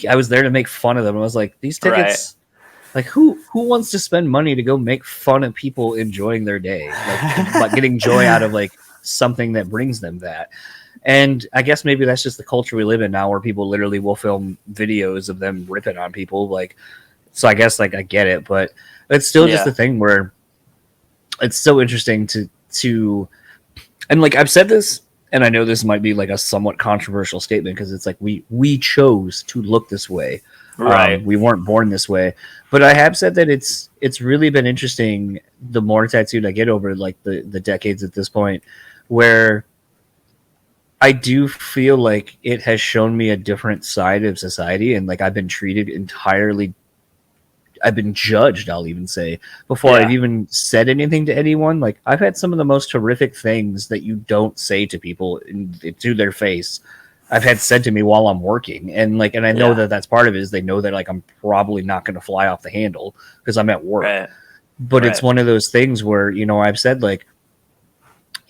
I was there to make fun of them. I was like, "These tickets." Right. Like who wants to spend money to go make fun of people enjoying their day, like getting joy out of like something that brings them that? And I guess maybe that's just the culture we live in now, where people literally will film videos of them ripping on people. Like, so I guess like I get it, but it's still just the thing where it's so interesting to, and like I've said this, and I know this might be like a somewhat controversial statement because it's like we chose to look this way, right? We weren't born this way, but I have said that it's really been interesting the more tattooed I get over like the decades at this point, where I do feel like it has shown me a different side of society, and like I've been judged, I'll even say, before I've even said anything to anyone. Like I've had some of the most horrific things that you don't say to people to their face. I've had said to me while I'm working, and I know that that's part of it is they know that like I'm probably not going to fly off the handle because I'm at work. But it's one of those things where, I've said like,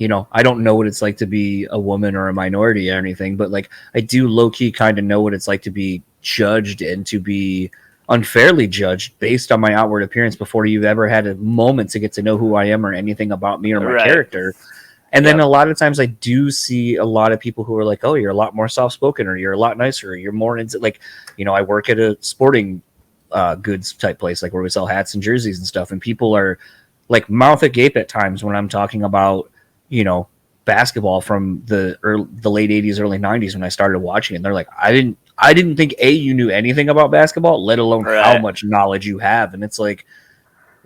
I don't know what it's like to be a woman or a minority or anything, but like I do low key kind of know what it's like to be judged and to be unfairly judged based on my outward appearance before you've ever had a moment to get to know who I am or anything about me or my character. And then a lot of times I do see a lot of people who are like, "Oh, you're a lot more soft-spoken, or you're a lot nicer, or you're more into like," I work at a sporting goods type place, like where we sell hats and jerseys and stuff. And people are like mouth agape at times when I'm talking about, basketball from the late 80s, early 90s when I started watching it. They're like, I didn't think you knew anything about basketball, let alone how much knowledge you have. And it's like,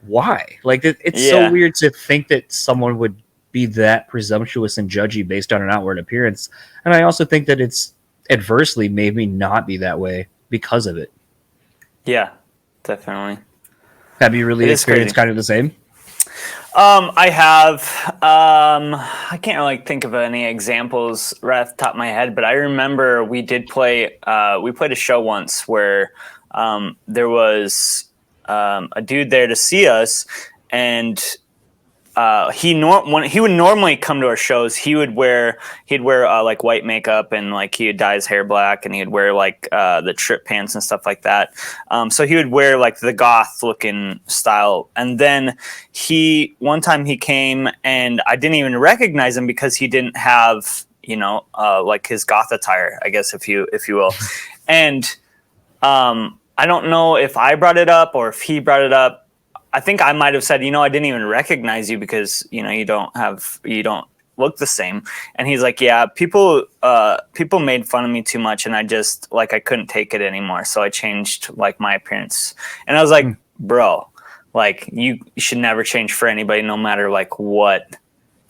why? Like it's so weird to think that someone would be that presumptuous and judgy based on an outward appearance. And I also think that it's adversely made me not be that way because of it. Yeah, definitely. Have you really experienced kind of the same? I have. I can't really think of any examples right off the top of my head, but I remember we did play. We played a show once where there was a dude there to see us, and when he would normally come to our shows, he'd wear like white makeup and like he would dye his hair black and he'd wear like the trip pants and stuff like that. So he would wear like the goth looking style. And then one time he came and I didn't even recognize him because he didn't have, like his goth attire, I guess, if you will. And I don't know if I brought it up or if he brought it up. I think I might have said, I didn't even recognize you because, you don't look the same. And he's like, yeah, people made fun of me too much. And I just like, I couldn't take it anymore. So I changed like my appearance. And I was like, bro, like you should never change for anybody, no matter like what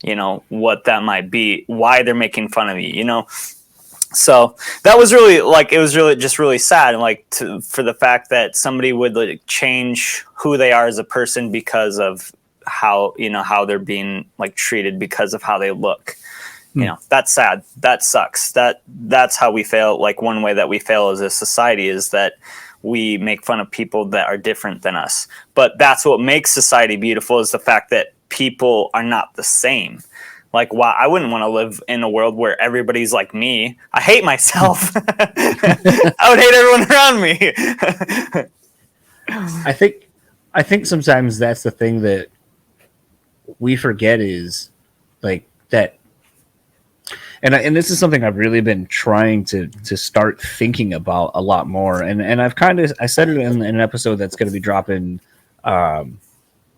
that might be, why they're making fun of you, So that was really like, it was really just really sad. Like for the fact that somebody would like change who they are as a person because of how they're being like treated because of how they look. That's sad. That sucks. That's how we fail. Like one way that we fail as a society is that we make fun of people that are different than us. But that's what makes society beautiful, is the fact that people are not the same. Like, wow, I wouldn't want to live in a world where everybody's like me. I hate myself. I would hate everyone around me. I think sometimes that's the thing that we forget is like that And this is something I've really been trying to start thinking about a lot more. And I said it in an episode that's going to be dropping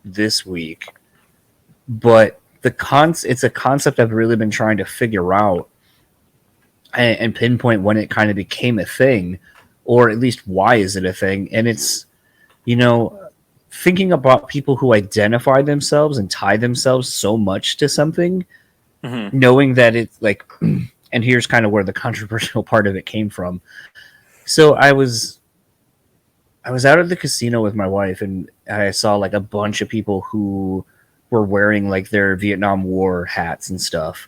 this week, but it's a concept I've really been trying to figure out and pinpoint when it kind of became a thing, or at least why is it a thing. And it's, thinking about people who identify themselves and tie themselves so much to something, knowing that it's like, and here's kind of where the controversial part of it came from. So I was out at the casino with my wife, and I saw like a bunch of people who were wearing like their Vietnam War hats and stuff,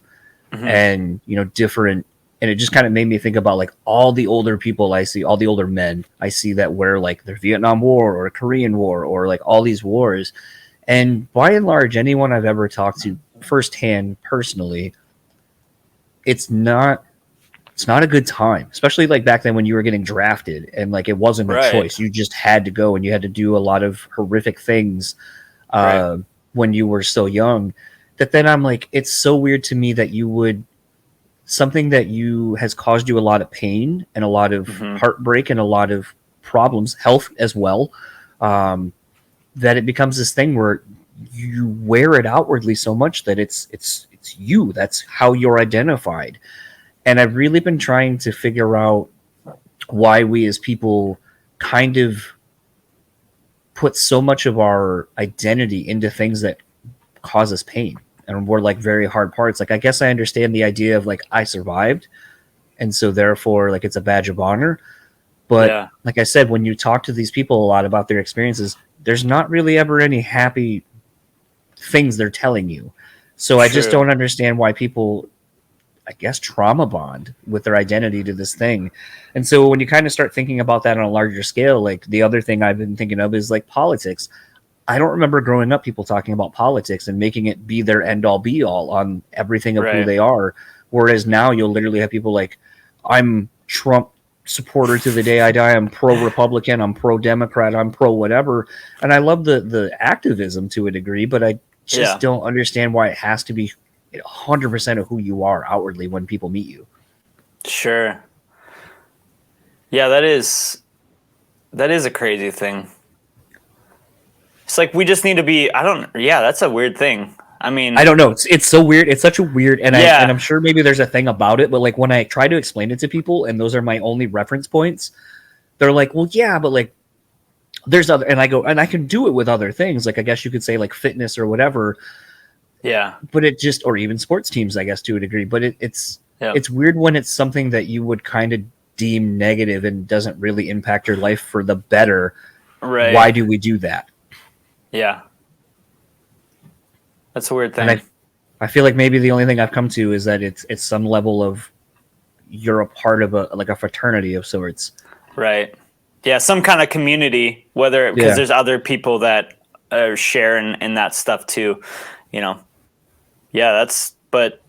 and different. And it just kind of made me think about like all the older people I see, all the older men I see that wear like their Vietnam War or Korean War or like all these wars. And by and large, anyone I've ever talked to firsthand personally, it's not a good time, especially like back then when you were getting drafted and like it wasn't a choice. You just had to go, and you had to do a lot of horrific things when you were so young. That then I'm like, it's so weird to me that you would, something that has caused you a lot of pain and a lot of heartbreak and a lot of problems, health as well, that it becomes this thing where you wear it outwardly so much that it's you. That's how you're identified. And I've really been trying to figure out why we as people kind of put so much of our identity into things that cause us pain. And we're like very hard parts. Like, I guess I understand the idea of like, I survived, and so therefore like it's a badge of honor. But like I said, when you talk to these people a lot about their experiences, there's not really ever any happy things they're telling you. So I just don't understand why people, I guess, trauma bond with their identity to this thing. And so when you kind of start thinking about that on a larger scale, like the other thing I've been thinking of is like politics. I don't remember growing up people talking about politics and making it be their end all be all on everything of who they are. Whereas now you'll literally have people like, I'm Trump supporter to the day I die. I'm pro-Republican. I'm pro-Democrat. I'm pro-whatever. And I love the activism to a degree, but I just don't understand why it has to be 100% of who you are outwardly when people meet you. Sure. Yeah, that is a crazy thing. It's like we just need to be. That's a weird thing. I mean, I don't know. It's so weird. It's such a weird, and I'm sure maybe there's a thing about it, but like when I try to explain it to people, and those are my only reference points, they're like, "Well, yeah, but like there's other," and I go, and I can do it with other things, like I guess you could say like fitness or whatever. Yeah, but it just, or even sports teams, I guess to a degree. But it's weird when it's something that you would kind of deem negative and doesn't really impact your life for the better. Right? Why do we do that? Yeah. That's a weird thing. And I feel like maybe the only thing I've come to is that it's some level of you're a part of a fraternity of sorts. Right. Yeah, some kind of community, whether because there's other people that share in that stuff too, Yeah, but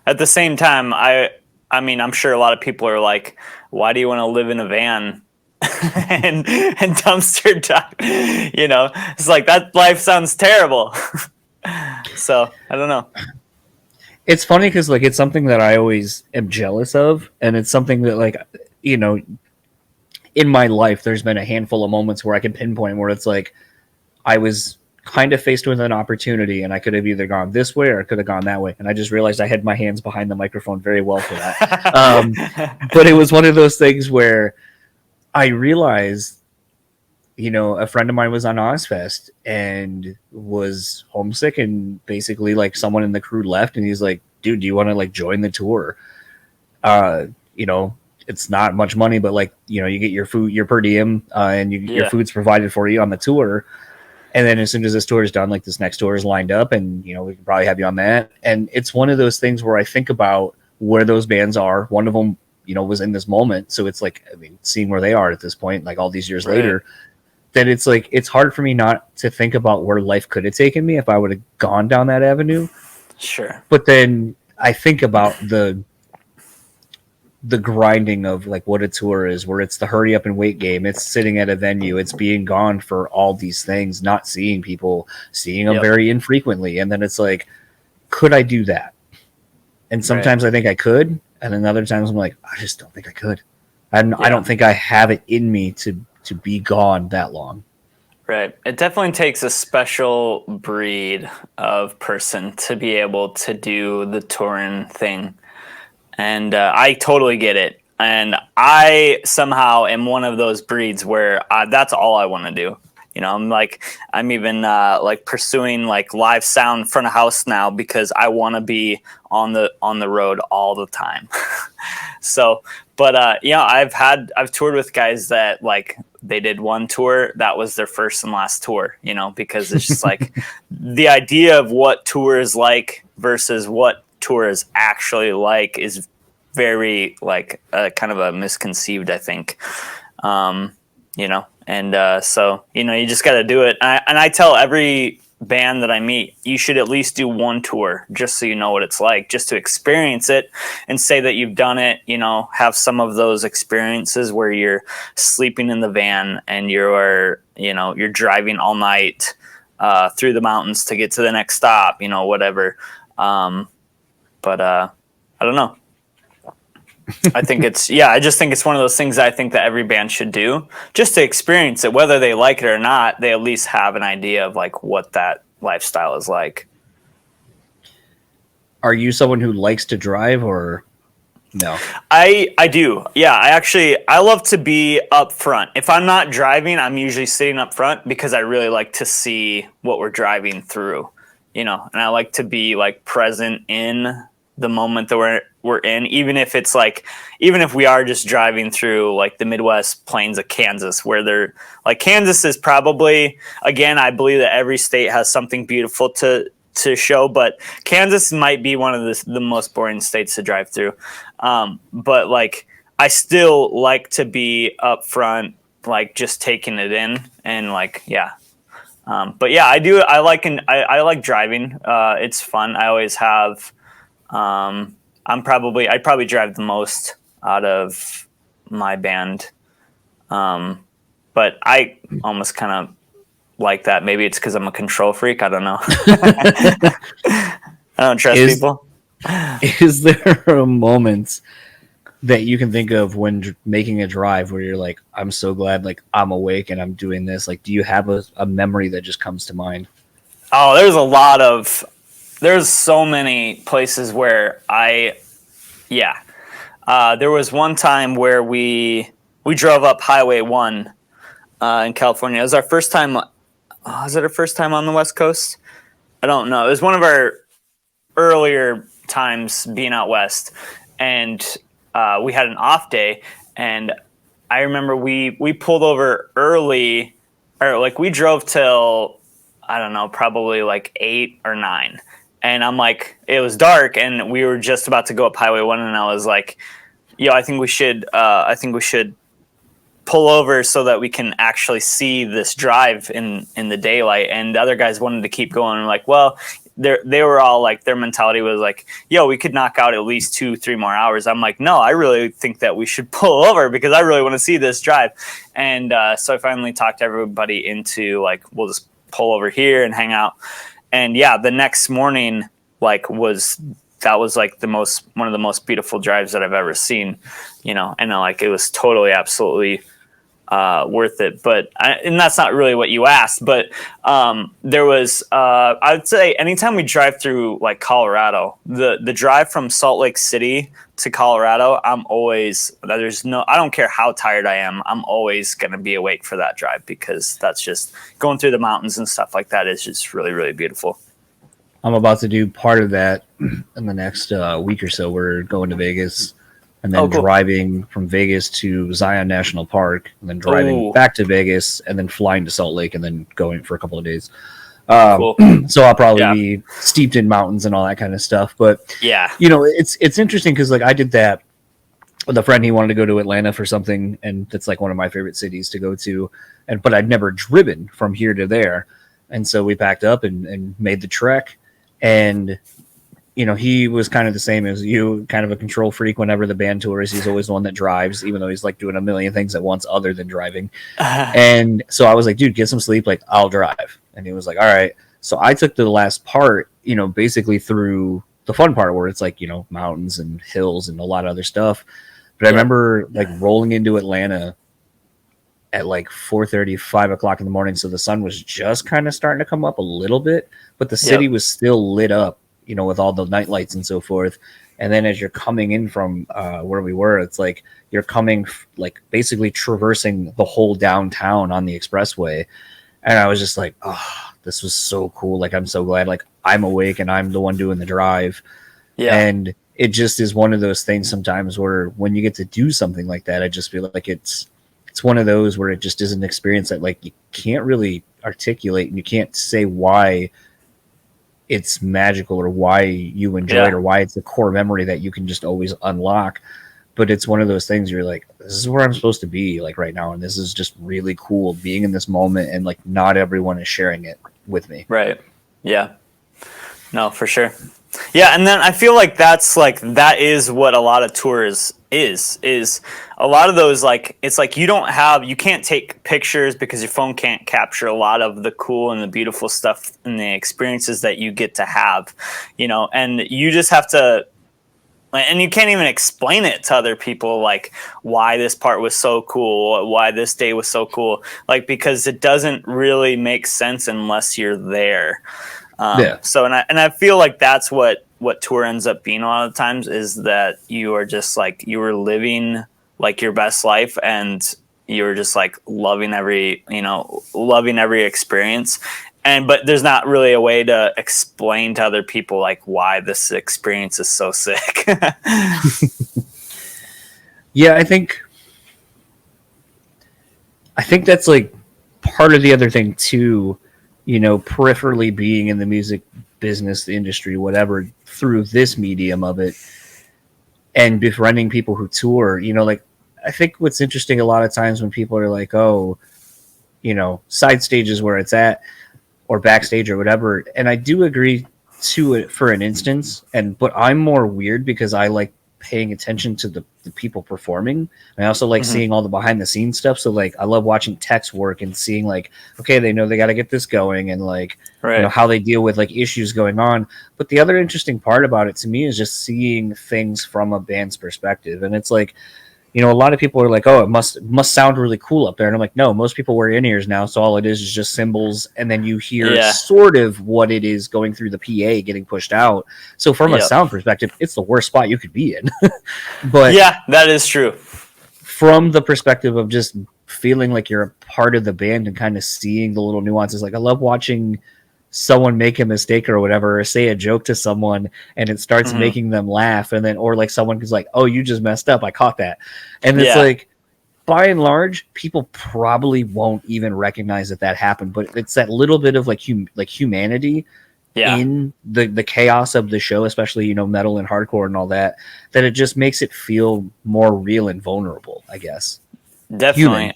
at the same time, I mean, I'm sure a lot of people are like, why do you want to live in a van? and dumpster dive, it's like that life sounds terrible. So I don't know. It's funny because like it's something that I always am jealous of, and it's something that like in my life there's been a handful of moments where I can pinpoint where it's like I was kind of faced with an opportunity and I could have either gone this way or I could have gone that way, and I just realized I had my hands behind the microphone very well for that. But it was one of those things where I realized, a friend of mine was on Ozfest and was homesick, and basically like someone in the crew left, and he's like, dude, do you want to like join the tour? It's not much money, but like, you get your food, your per diem, and your food's provided for you on the tour. And then as soon as this tour is done, like this next tour is lined up, and, we can probably have you on that. And it's one of those things where I think about where those bands are. One of them, was in this moment. So it's like, I mean, seeing where they are at this point, like all these years later, that it's like, it's hard for me not to think about where life could have taken me if I would have gone down that avenue. Sure. But then I think about the grinding of like what a tour is, where it's the hurry up and wait game. It's sitting at a venue. It's being gone for all these things, not seeing people, seeing them very infrequently. And then it's like, could I do that? And sometimes I think I could, and then other times I'm like, I just don't think I could. I don't think I have it in me to be gone that long. Right. It definitely takes a special breed of person to be able to do the touring thing. And I totally get it. And I somehow am one of those breeds where that's all I want to do. You know, I'm even like pursuing like live sound front of house now because I want to be on the road all the time. So, but I've toured with guys that like they did one tour that was their first and last tour. You know, because it's just like the idea of what tour is like versus what tour is actually like is very like kind of a misconceived, I think. You know, and so you know you just got to do it. And I tell every band that I meet, you should at least do one tour just so you know what it's like, just to experience it and say that you've done it. You know, have some of those experiences where you're sleeping in the van and you're driving all night through the mountains to get to the next stop. You know, whatever. But I don't know. I just think it's one of those things I think that every band should do just to experience it, whether they like it or not. They at least have an idea of like what that lifestyle is like. Are you someone who likes to drive or no? I do. Yeah. I love to be up front. If I'm not driving, I'm usually sitting up front because I really like to see what we're driving through, you know, and I like to be like present in the moment that we're in, even if we are just driving through like the Midwest plains of Kansas, where they're like, Kansas is probably, again, I believe that every state has something beautiful to show, but Kansas might be one of the most boring states to drive through. But like, I still like to be up front, like just taking it in and like, yeah. But yeah, I do. I like driving. It's fun. I always have. I'd probably drive the most out of my band. But I almost kind of like that. Maybe it's because I'm a control freak. I don't know. I don't trust people. Is there a moment that you can think of when making a drive where you're like, I'm so glad like I'm awake and I'm doing this? Like, do you have a memory that just comes to mind? Oh, there's so many places where there was one time where we drove up Highway 1 in California. It was our first time. Was it our first time on the West Coast? I don't know. It was one of our earlier times being out west, and we had an off day. And I remember we pulled over early, or like we drove till, I don't know, probably like 8 or 9. And I'm like, it was dark and we were just about to go up Highway 1. And I was like, yo, I think we should pull over so that we can actually see this drive in the daylight. And the other guys wanted to keep going. And like, well, they were all like, their mentality was like, yo, we could knock out at least 2-3 more hours. I'm like, no, I really think that we should pull over because I really want to see this drive. And so I finally talked everybody into like, we'll just pull over here and hang out. And yeah, the next morning, like was like one of the most beautiful drives that I've ever seen, you know, and like, it was totally, absolutely worth it. And that's not really what you asked, but there was, I would say anytime we drive through like Colorado, the drive from Salt Lake City to Colorado, I don't care how tired I am, I'm always going to be awake for that drive because that's just going through the mountains and stuff like that is just really, really beautiful. I'm about to do part of that in the next week or so. We're going to Vegas and then driving from Vegas to Zion National Park and then driving back to Vegas and then flying to Salt Lake and then going for a couple of days. Cool. So I'll probably be steeped in mountains and all that kind of stuff. But yeah, you know, it's interesting because like I did that with a friend. He wanted to go to Atlanta for something, and that's like one of my favorite cities to go to. But I'd never driven from here to there, and so we packed up and made the trek. And you know, he was kind of the same as you, kind of a control freak. Whenever the band tours, he's always the one that drives, even though he's like doing a million things at once other than driving. And so I was like, dude, get some sleep. Like, I'll drive. And he was like, all right. So I took the last part, you know, basically through the fun part where it's like, you know, mountains and hills and a lot of other stuff. But I Yeah. remember like rolling into Atlanta at like 4:30, 5 o'clock in the morning. So the sun was just kind of starting to come up a little bit, but the city Yep. was still lit up, you know, with all the night lights and so forth. And then as you're coming in from where we were, it's like you're coming like basically traversing the whole downtown on the expressway. And I was just like, oh, this was so cool. Like, I'm so glad like I'm awake and I'm the one doing the drive. Yeah. And it just is one of those things sometimes where when you get to do something like that, I just feel like it's one of those where it just is an experience that like you can't really articulate and you can't say why it's magical or why you enjoy it or why it's a core memory that you can just always unlock. But it's one of those things you're like, this is where I'm supposed to be like right now. And this is just really cool being in this moment. And like, not everyone is sharing it with me. Right. Yeah. No, for sure. Yeah. And then I feel like that is what a lot of tours is a lot of those, like, it's like you can't take pictures because your phone can't capture a lot of the cool and the beautiful stuff and the experiences that you get to have, you know, and you just have to, and you can't even explain it to other people, like why this part was so cool, why this day was so cool, like, because it doesn't really make sense unless you're there. So, and I feel like that's what tour ends up being a lot of times, is that you are just like, you are living like your best life and you're just like loving every experience. But there's not really a way to explain to other people like why this experience is so sick. Yeah, I think that's like part of the other thing too, you know, peripherally being in the music business, the industry, whatever, through this medium of it and befriending people who tour, you know, like I think what's interesting a lot of times when people are like, oh, you know, side stages where it's at or backstage or whatever. And I do agree to it for an instance. But I'm more weird because I like paying attention to the people performing. I also like seeing all the behind the scenes stuff. So like, I love watching techs work and seeing like, okay, they know they got to get this going and like, you know, how they deal with like issues going on. But the other interesting part about it to me is just seeing things from a band's perspective. And it's like, you know, a lot of people are like, oh, it must sound really cool up there. And I'm like, no, most people wear in-ears now. So all it is just cymbals. And then you hear sort of what it is going through the PA getting pushed out. So from a sound perspective, it's the worst spot you could be in. But yeah, that is true. From the perspective of just feeling like you're a part of the band and kind of seeing the little nuances, like I love watching someone make a mistake or whatever, or say a joke to someone and it starts making them laugh. And then, or like someone who's like, oh, you just messed up. I caught that. And it's like, by and large, people probably won't even recognize that happened, but it's that little bit of like humanity in the chaos of the show, especially, you know, metal and hardcore and all that it just makes it feel more real and vulnerable, I guess. Definitely.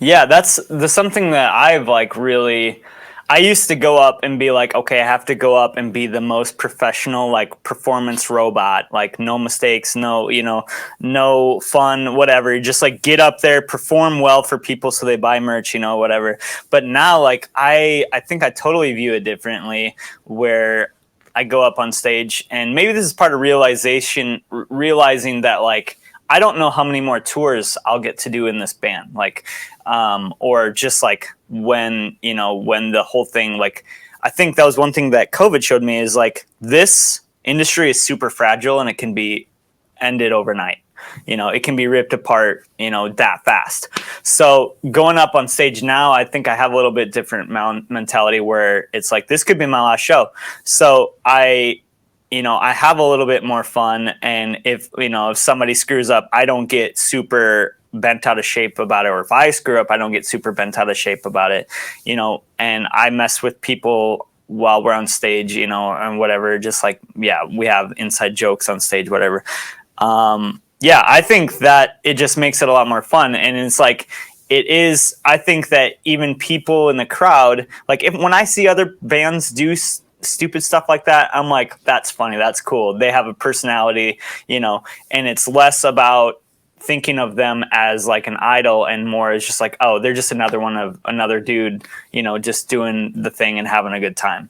That's something that I've like really, I used to go up and be like, okay, I have to go up and be the most professional, like performance robot, like no mistakes, no, you know, no fun, whatever. You just like get up there, perform well for people so they buy merch, you know, whatever. But now, like, I think I totally view it differently, where I go up on stage, and maybe this is part of realizing that like, I don't know how many more tours I'll get to do in this band. Like, or just like when the whole thing, like, I think that was one thing that COVID showed me, is like, this industry is super fragile and it can be ended overnight. You know, it can be ripped apart, you know, that fast. So going up on stage now, I think I have a little bit different mentality, where it's like, this could be my last show. So I have a little bit more fun. And if somebody screws up, I don't get super bent out of shape about it. Or if I screw up, I don't get super bent out of shape about it, you know, and I mess with people while we're on stage, you know, and whatever, just like, we have inside jokes on stage, whatever. I think that it just makes it a lot more fun. And it's like, I think that even people in the crowd, like when I see other bands do stupid stuff like that, I'm like, that's funny, that's cool, they have a personality, you know, and it's less about thinking of them as like an idol and more as just like, oh, they're just another dude, you know, just doing the thing and having a good time.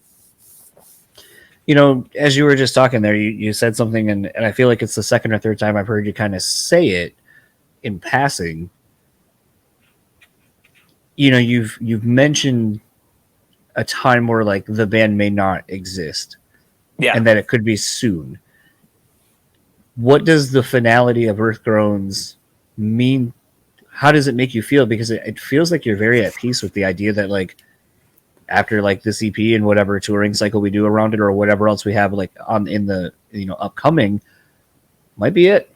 As you were just talking there, you said something, and I feel like it's the second or third time I've heard you kind of say it in passing. You've mentioned a time where like the band may not exist, and that it could be soon. What does the finality of Earth Groans mean? How does it make you feel? Because it feels like you're very at peace with the idea that like after like this EP and whatever touring cycle we do around it or whatever else we have like on in the upcoming might be it.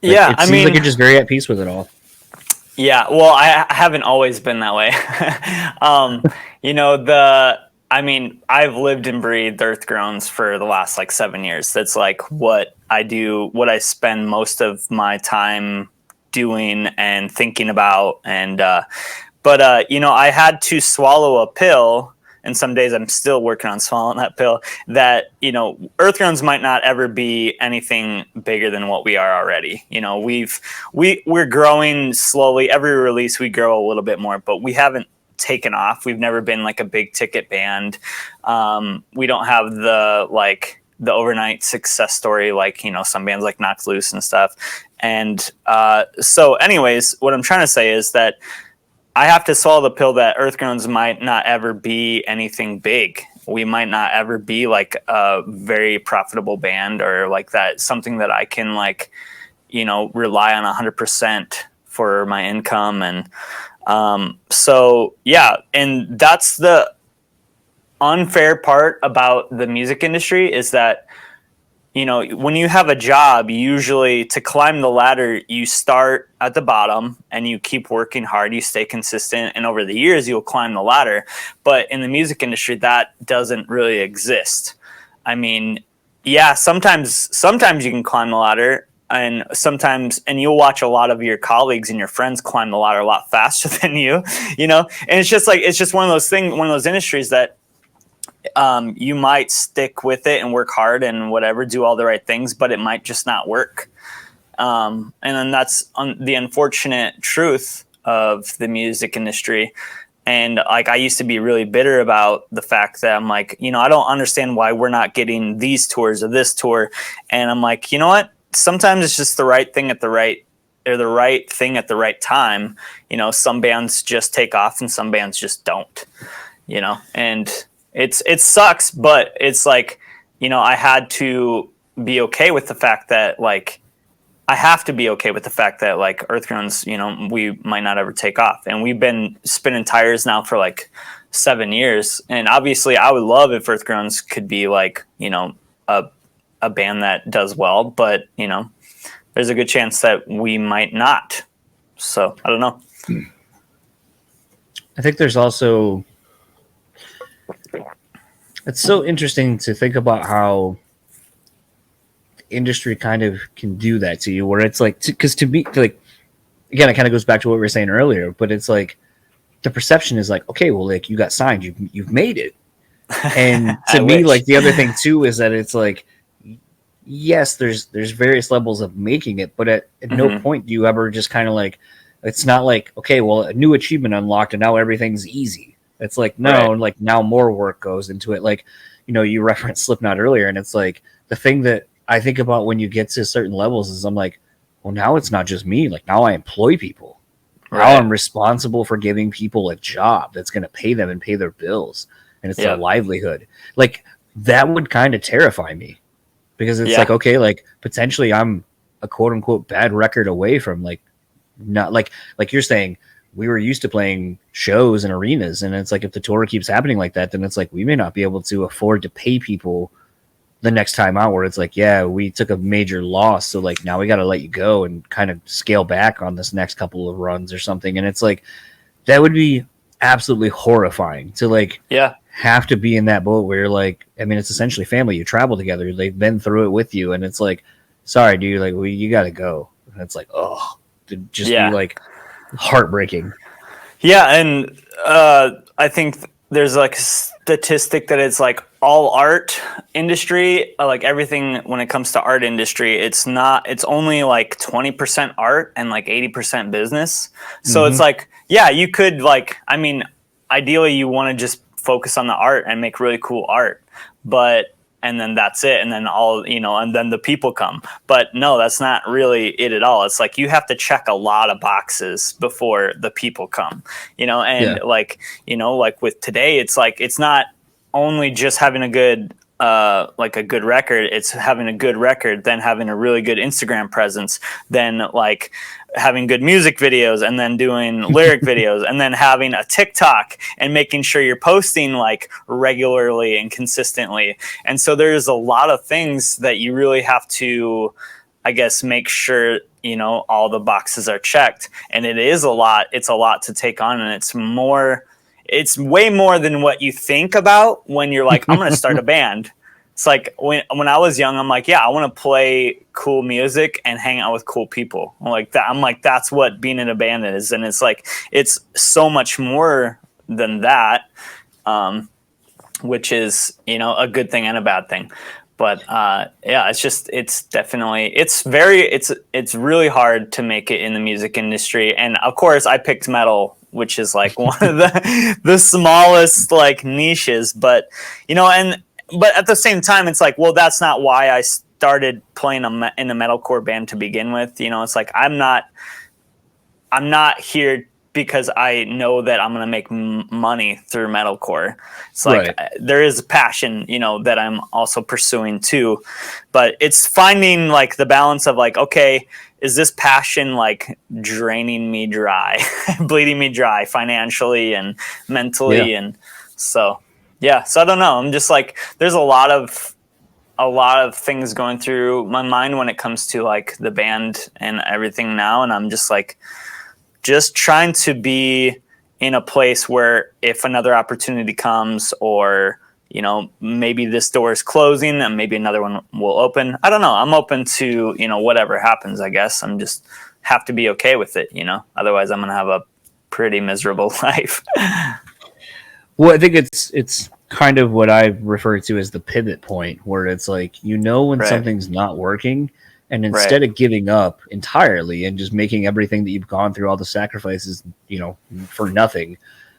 Like, Yeah, it seems like you're just very at peace with it all. Yeah, well, I haven't always been that way. I've lived and breathed Earth Groans for the last like 7 years. That's like what I do, what I spend most of my time doing and thinking about. But I had to swallow a pill, and some days I'm still working on swallowing that pill, that, Earth Groans might not ever be anything bigger than what we are already. We're growing slowly. Every release we grow a little bit more, but we haven't taken off. We've never been like a big ticket band. We don't have the overnight success story like, some bands like Knocked Loose and stuff. And so anyways, what I'm trying to say is that I have to swallow the pill that Earth Groans might not ever be anything big. We might not ever be like a very profitable band or like that, something that I can like, rely on 100% for my income. And so, yeah. And that's the unfair part about the music industry is that, when you have a job, usually to climb the ladder, you start at the bottom and you keep working hard, you stay consistent, and over the years you'll climb the ladder. But in the music industry, that doesn't really exist. I mean, yeah, sometimes you can climb the ladder, and you'll watch a lot of your colleagues and your friends climb the ladder a lot faster than you, and it's just one of those industries that you might stick with it and work hard and whatever, do all the right things, but it might just not work. And then that's the unfortunate truth of the music industry. And like, I used to be really bitter about the fact that I'm like, I don't understand why we're not getting these tours or this tour. And I'm like, you know what? Sometimes it's just the right thing at the right thing at the right time. Some bands just take off and some bands just don't, and it sucks, but it's like, I had to be okay with the fact that like, I have to be okay with the fact that like Earth Groans, we might not ever take off. And we've been spinning tires now for like 7 years. And obviously I would love if Earth Groans could be like, a band that does well, but there's a good chance that we might not. So I don't know. I think there's also, it's so interesting to think about how the industry kind of can do that to you, where it's like, because to me, like, again, it kind of goes back to what we were saying earlier, but it's like the perception is like, okay, well, like you got signed, you've made it. And to me, like the other thing too is that it's like, yes, there's various levels of making it, but at no point do you ever just kind of like, it's not like, okay, well, a new achievement unlocked and now everything's easy. It's like, no, right. Like now more work goes into it. Like, you referenced Slipknot earlier, and it's like the thing that I think about when you get to certain levels is I'm like, well, now it's not just me. Like now I employ people. Right. Now I'm responsible for giving people a job that's going to pay them and pay their bills. And it's their livelihood. Like that would kind of terrify me because it's like, okay, like potentially I'm a quote unquote bad record away from like, not like you're saying, we were used to playing shows and arenas, and it's like if the tour keeps happening like that, then it's like we may not be able to afford to pay people the next time out, where it's like, yeah, we took a major loss, so like now we got to let you go and kind of scale back on this next couple of runs or something. And it's like that would be absolutely horrifying to like have to be in that boat where you're like, I mean, it's essentially family. You travel together, they've been through it with you, and it's like, sorry, dude, like you got to go. And it's like, oh, to just be like heartbreaking. Yeah, and I think there's like a statistic that it's like all art industry, like everything when it comes to art industry, it's only like 20% art and like 80% business. So it's like, yeah, you could like, I mean, ideally you want to just focus on the art and make really cool art, but and then that's it. And then and then the people come. But no, that's not really it at all. It's like you have to check a lot of boxes before the people come, and like with today, it's like, it's not only just having a good record, it's having a good record, then having a really good Instagram presence, then like having good music videos, and then doing lyric videos, and then having a TikTok and making sure you're posting like regularly and consistently. And so there's a lot of things that you really have to, I guess, make sure, all the boxes are checked. And it is a lot. It's a lot to take on, and it's way more than what you think about when you're like, I'm going to start a band. It's like when I was young, I'm like, yeah, I want to play cool music and hang out with cool people. I'm like, that's what being in a band is. And it's like, it's so much more than that, which is, a good thing and a bad thing. But it's really hard to make it in the music industry. And of course I picked metal, which is like one of the smallest like niches, but but at the same time, it's like, well, that's not why I started playing in a metalcore band to begin with. It's like, I'm not here because I know that I'm going to make money through metalcore. It's like, there is a passion, that I'm also pursuing too, but it's finding like the balance of like, okay, is this passion like draining me dry, bleeding me dry financially and mentally? And so I don't know. I'm just like, there's a lot of things going through my mind when it comes to like the band and everything now. And I'm just like, just trying to be in a place where if another opportunity comes, or, maybe this door is closing and maybe another one will open. I don't know. I'm open to, whatever happens, I guess. I'm just have to be okay with it, otherwise I'm going to have a pretty miserable life. Well, I think it's kind of what I refer to as the pivot point, where it's like, when something's not working, and instead of giving up entirely and just making everything that you've gone through, all the sacrifices, for nothing,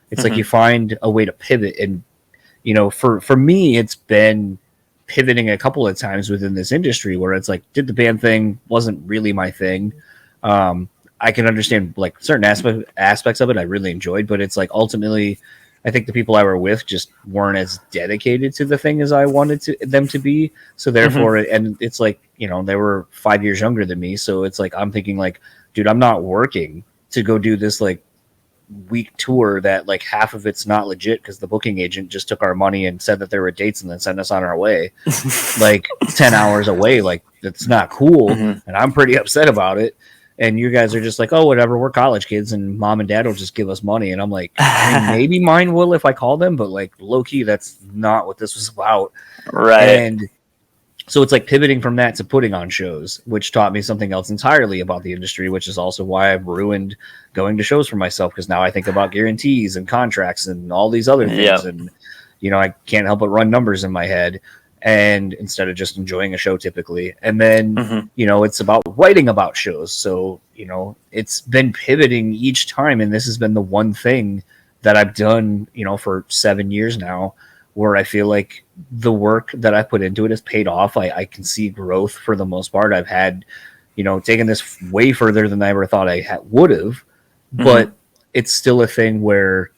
it's like you find a way to pivot. And, for me, it's been pivoting a couple of times within this industry where it's like, did the band thing, wasn't really my thing. I can understand like certain aspects of it I really enjoyed, but it's like ultimately I think the people I were with just weren't as dedicated to the thing as I wanted them to be. So therefore, and it's like, they were 5 years younger than me. So it's like, I'm thinking like, dude, I'm not working to go do this like week tour that like half of it's not legit because the booking agent just took our money and said that there were dates and then sent us on our way like 10 hours away. Like, that's not cool. And I'm pretty upset about it. And you guys are just like, oh, whatever, we're college kids and mom and dad will just give us money. And I'm like, maybe mine will if I call them, but like low key, that's not what this was about. Right. And so it's like pivoting from that to putting on shows, which taught me something else entirely about the industry, which is also why I've ruined going to shows for myself. Because now I think about guarantees and contracts and all these other things. And, I can't help but run numbers in my head. And instead of just enjoying a show typically. And then, it's about writing about shows. So, it's been pivoting each time. And this has been the one thing that I've done, for 7 years now, where I feel like the work that I put into it has paid off. I can see growth for the most part. I've had, taken this way further than I ever thought I would have. But it's still a thing where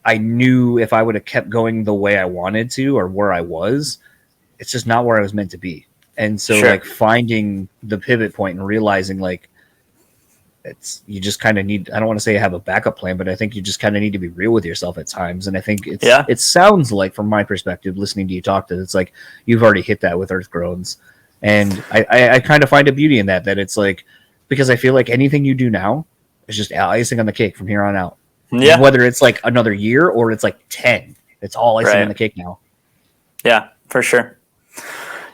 I knew if I would have kept going the way I wanted to or where I was, it's just not where I was meant to be. And so like finding the pivot point and realizing like you just kind of need, I don't want to say have a backup plan, but I think you just kind of need to be real with yourself at times. And I think it sounds like from my perspective, listening to you talk, that it's like you've already hit that with Earth Groans. And I kind of find a beauty in that it's like, because I feel like anything you do now is just icing on the cake from here on out. Yeah. Whether it's like another year or it's like 10, it's all icing on the cake now. Yeah, for sure.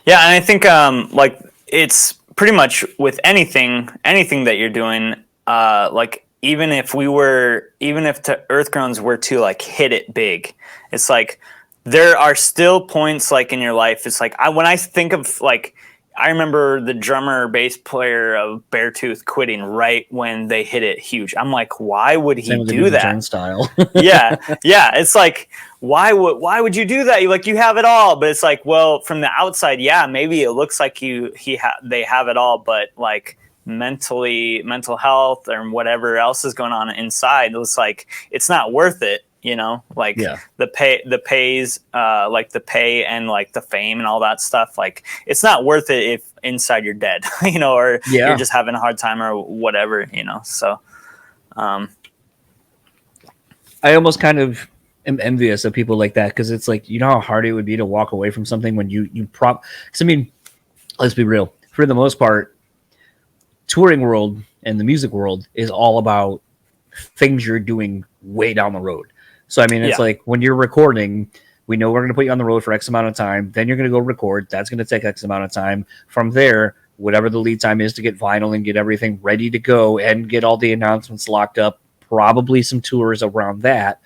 Yeah. And I think, like it's pretty much with anything that you're doing, like even if the Earth Groans were to like hit it big, it's like, there are still points like in your life. It's like, when I think of like, I remember the drummer bass player of Beartooth quitting right when they hit it huge. I'm like, why would he do that? Turnstile. Yeah. It's like, why would you do that? You have it all, but it's like, well, from the outside, yeah, maybe it looks like they have it all, but like mental health or whatever else is going on inside, it's like, it's not worth it. The pay and like the fame and all that stuff, like it's not worth it if inside you're dead, or you're just having a hard time or whatever, so I almost kind of am envious of people like that, because it's like, how hard it would be to walk away from something when because I mean, let's be real, for the most part, touring world and the music world is all about things you're doing way down the road. So, I mean, it's like when you're recording, we know we're going to put you on the road for X amount of time. Then you're going to go record. That's going to take X amount of time. From there, whatever the lead time is to get vinyl and get everything ready to go and get all the announcements locked up, probably some tours around that,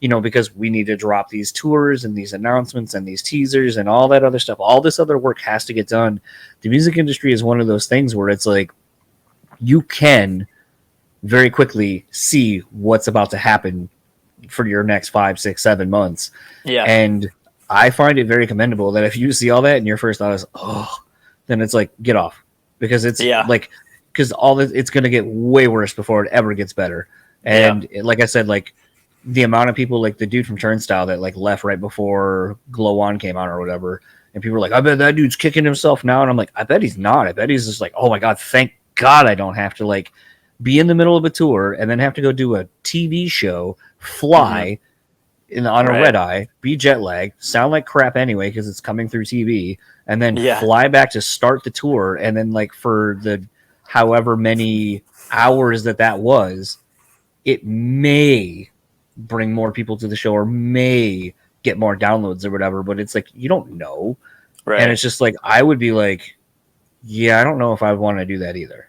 because we need to drop these tours and these announcements and these teasers and all that other stuff. All this other work has to get done. The music industry is one of those things where it's like you can very quickly see what's about to happen for your next 5, 6, 7 months. Yeah. And I find it very commendable that if you see all that and your first thought is, then it's like, get off, because it's because all this, it's going to get way worse before it ever gets better. And like I said, like the amount of people, like the dude from Turnstile that like left right before Glow On came out or whatever. And people were like, I bet that dude's kicking himself now. And I'm like, I bet he's not. I bet he's just like, oh my God, thank God I don't have to like be in the middle of a tour and then have to go do a TV show, fly on a red eye, be jet lagged, sound like crap anyway because it's coming through TV, and then fly back to start the tour. And then like for the however many hours that was, it may bring more people to the show or may get more downloads or whatever, but it's like, you don't know. Right. And it's just like, I would be like, yeah, I don't know if I want to do that either.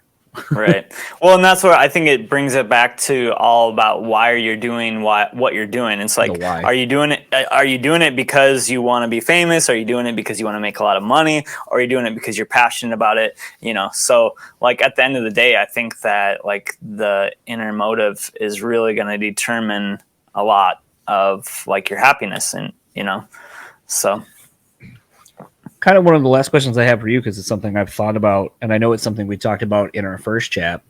Right. Well, and that's where I think it brings it back to all about why are you doing what you're doing. It's like, are you doing it because you want to be famous? Are you doing it because you want to make a lot of money? Or are you doing it because you're passionate about it? So like at the end of the day, I think that like the inner motive is really going to determine a lot of like your happiness and, so. Kind of one of the last questions I have for you, because it's something I've thought about, and I know it's something we talked about in our first chat,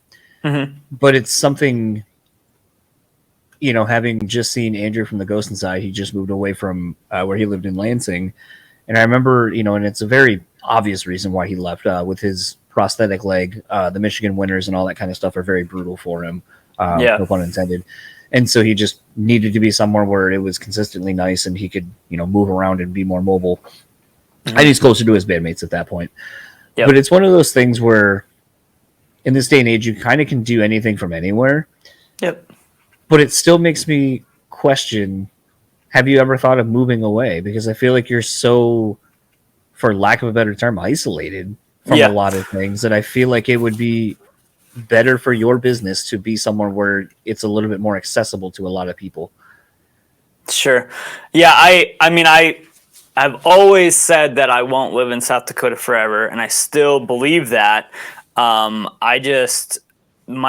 but it's something, having just seen Andrew from the Ghost Inside, he just moved away from where he lived in Lansing. And I remember, and it's a very obvious reason why he left with his prosthetic leg. The Michigan winters and all that kind of stuff are very brutal for him. No pun intended. And so he just needed to be somewhere where it was consistently nice and he could, move around and be more mobile. And he's closer to his bandmates at that point. Yep. But it's one of those things where in this day and age, you kind of can do anything from anywhere. Yep. But it still makes me question, have you ever thought of moving away? Because I feel like you're so, for lack of a better term, isolated from a lot of things that I feel like it would be better for your business to be somewhere where it's a little bit more accessible to a lot of people. Sure. Yeah. I've always said that I won't live in South Dakota forever, and I still believe that. My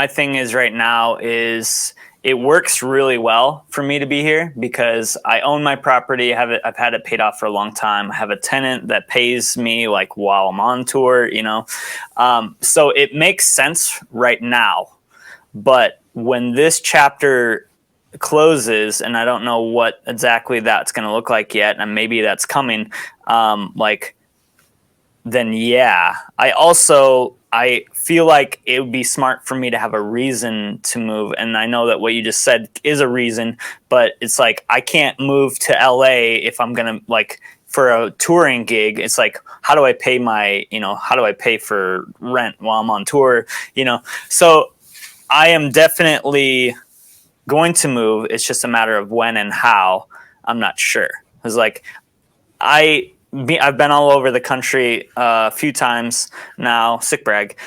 thing is right now is it works really well for me to be here because I own my property. I've had it paid off for a long time. I have a tenant that pays me like while I'm on tour, so it makes sense right now. But when this chapter closes, and I don't know what exactly that's going to look like yet, and maybe that's coming, then I feel like it would be smart for me to have a reason to move. And I know that what you just said is a reason, but it's like I can't move to LA if I'm going to like for a touring gig. It's like, how do I pay for rent while I'm on tour? So I am definitely going to move. It's just a matter of when and how. I'm not sure. It's like I've been all over the country a few times now, sick brag,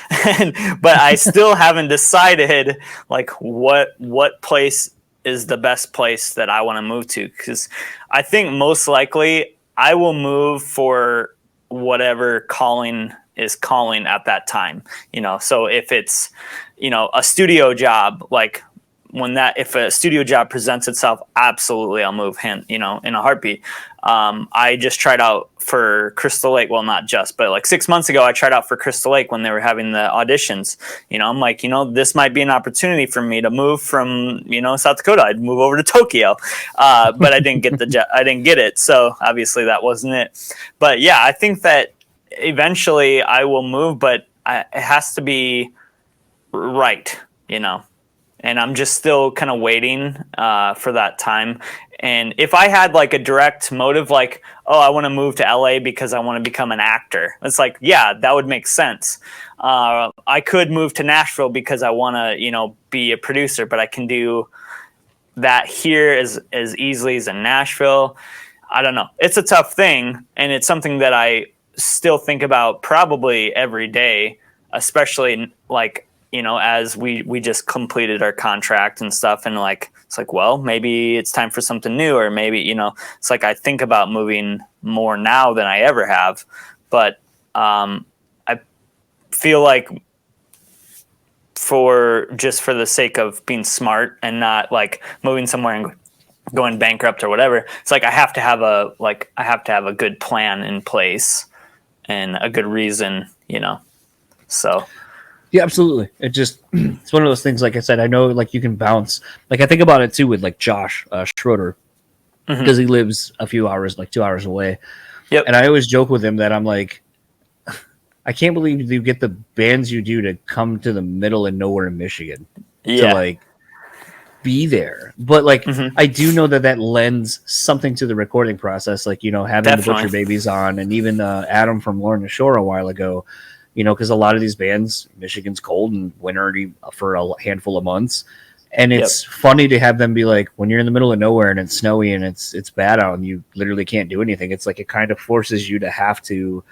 but I still haven't decided like what place is the best place that I want to move to. Because I think most likely I will move for whatever calling is calling at that time, so if it's, a studio job, like if a studio job presents itself, absolutely I'll move in a heartbeat. I just tried out for Crystal Lake. Well, not just, but like 6 months ago, I tried out for Crystal Lake when they were having the auditions. I'm like, this might be an opportunity for me to move from, South Dakota. I'd move over to Tokyo. But I didn't get I didn't get it. So obviously that wasn't it. But yeah, I think that eventually I will move, but it has to be right, and I'm just still kind of waiting for that time. And if I had like a direct motive, like, oh, I want to move to LA because I want to become an actor, it's like, yeah, that would make sense. I could move to Nashville because I want to, be a producer, but I can do that here as easily as in Nashville. I don't know. It's a tough thing, and it's something that I still think about probably every day, especially like, as we just completed our contract and stuff, and like, it's like, well, maybe it's time for something new, or maybe, it's like I think about moving more now than I ever have. But I feel like for the sake of being smart and not like moving somewhere and going bankrupt or whatever, it's like I have to have a good plan in place and a good reason, so. Yeah, absolutely. It's one of those things. Like I said, I know like you can bounce. Like I think about it too with like Josh Schroeder, because he lives a few hours, like 2 hours away. Yep. And I always joke with him that I'm like, I can't believe you get the bands you do to come to the middle of nowhere in Michigan to like be there. But like I do know that lends something to the recording process. Like, having the Butcher Babies on, and even Adam from Lorna Shore a while ago. Because a lot of these bands, Michigan's cold and winter for a handful of months. And it's funny to have them be like, when you're in the middle of nowhere and it's snowy and it's bad out and you literally can't do anything, it's like it kind of forces you to have to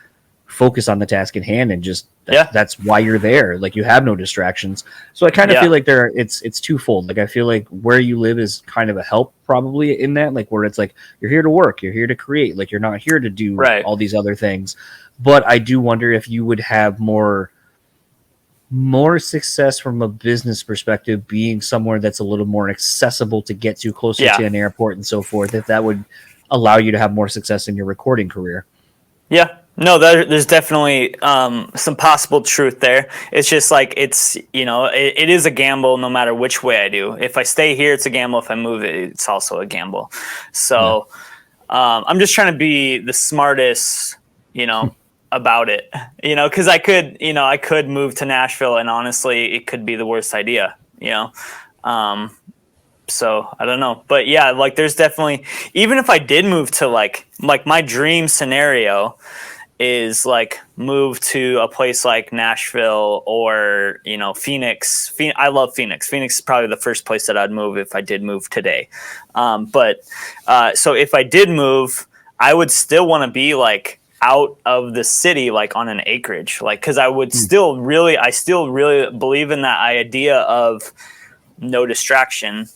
focus on the task at hand, and just that's why you're there. Like, you have no distractions. So I kind of feel like it's twofold. Like, I feel like where you live is kind of a help probably in that, like, where it's like you're here to work, you're here to create, like you're not here to do all these other things. But I do wonder if you would have more success from a business perspective being somewhere that's a little more accessible to get to, closer to an airport and so forth, if that would allow you to have more success in your recording career. Yeah. No, there's definitely some possible truth there. It's just like, it's, it is a gamble no matter which way I do. If I stay here, it's a gamble. If I move it, it's also a gamble. So I'm just trying to be the smartest, about it, because I could move to Nashville, and honestly, it could be the worst idea, so I don't know. But yeah, like, there's definitely, even if I did move to like my dream scenario is like move to a place like Nashville or, Phoenix. I love Phoenix. Phoenix is probably the first place that I'd move if I did move today. So if I did move, I would still want to be like out of the city, like on an acreage, like, because I still really believe in that idea of no distraction.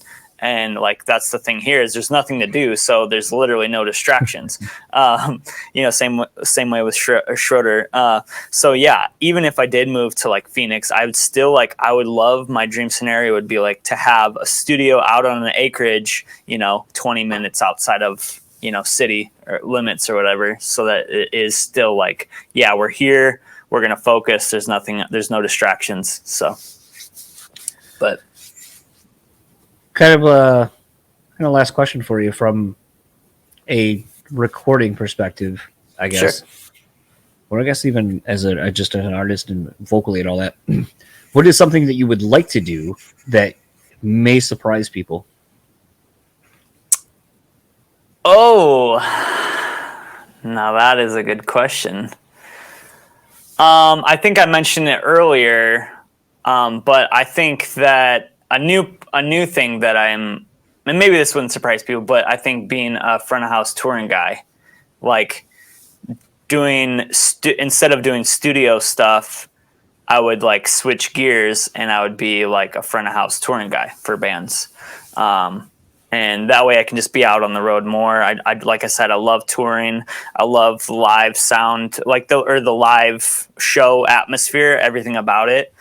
And like, that's the thing here, is there's nothing to do, so there's literally no distractions. Same way with Schroeder. So yeah, even if I did move to like Phoenix, I would still I would love, my dream scenario would be like to have a studio out on an acreage, 20 minutes outside of city or limits or whatever, so that it is still like, yeah, we're here, we're gonna focus, there's no distractions. So, but kind of last question for you from a recording perspective, I guess. Sure. Or I guess even as just an artist and vocally and all that, what is something that you would like to do that may surprise people? Oh, now that is a good question. I think I mentioned it earlier, but I think that a new thing that and maybe this wouldn't surprise people, but I think being a front of house touring guy, like doing instead of doing studio stuff, I would like switch gears and I would be like a front of house touring guy for bands. and that way I can just be out on the road more. I like I said, I love touring. I love live sound, like the live show atmosphere, everything about it.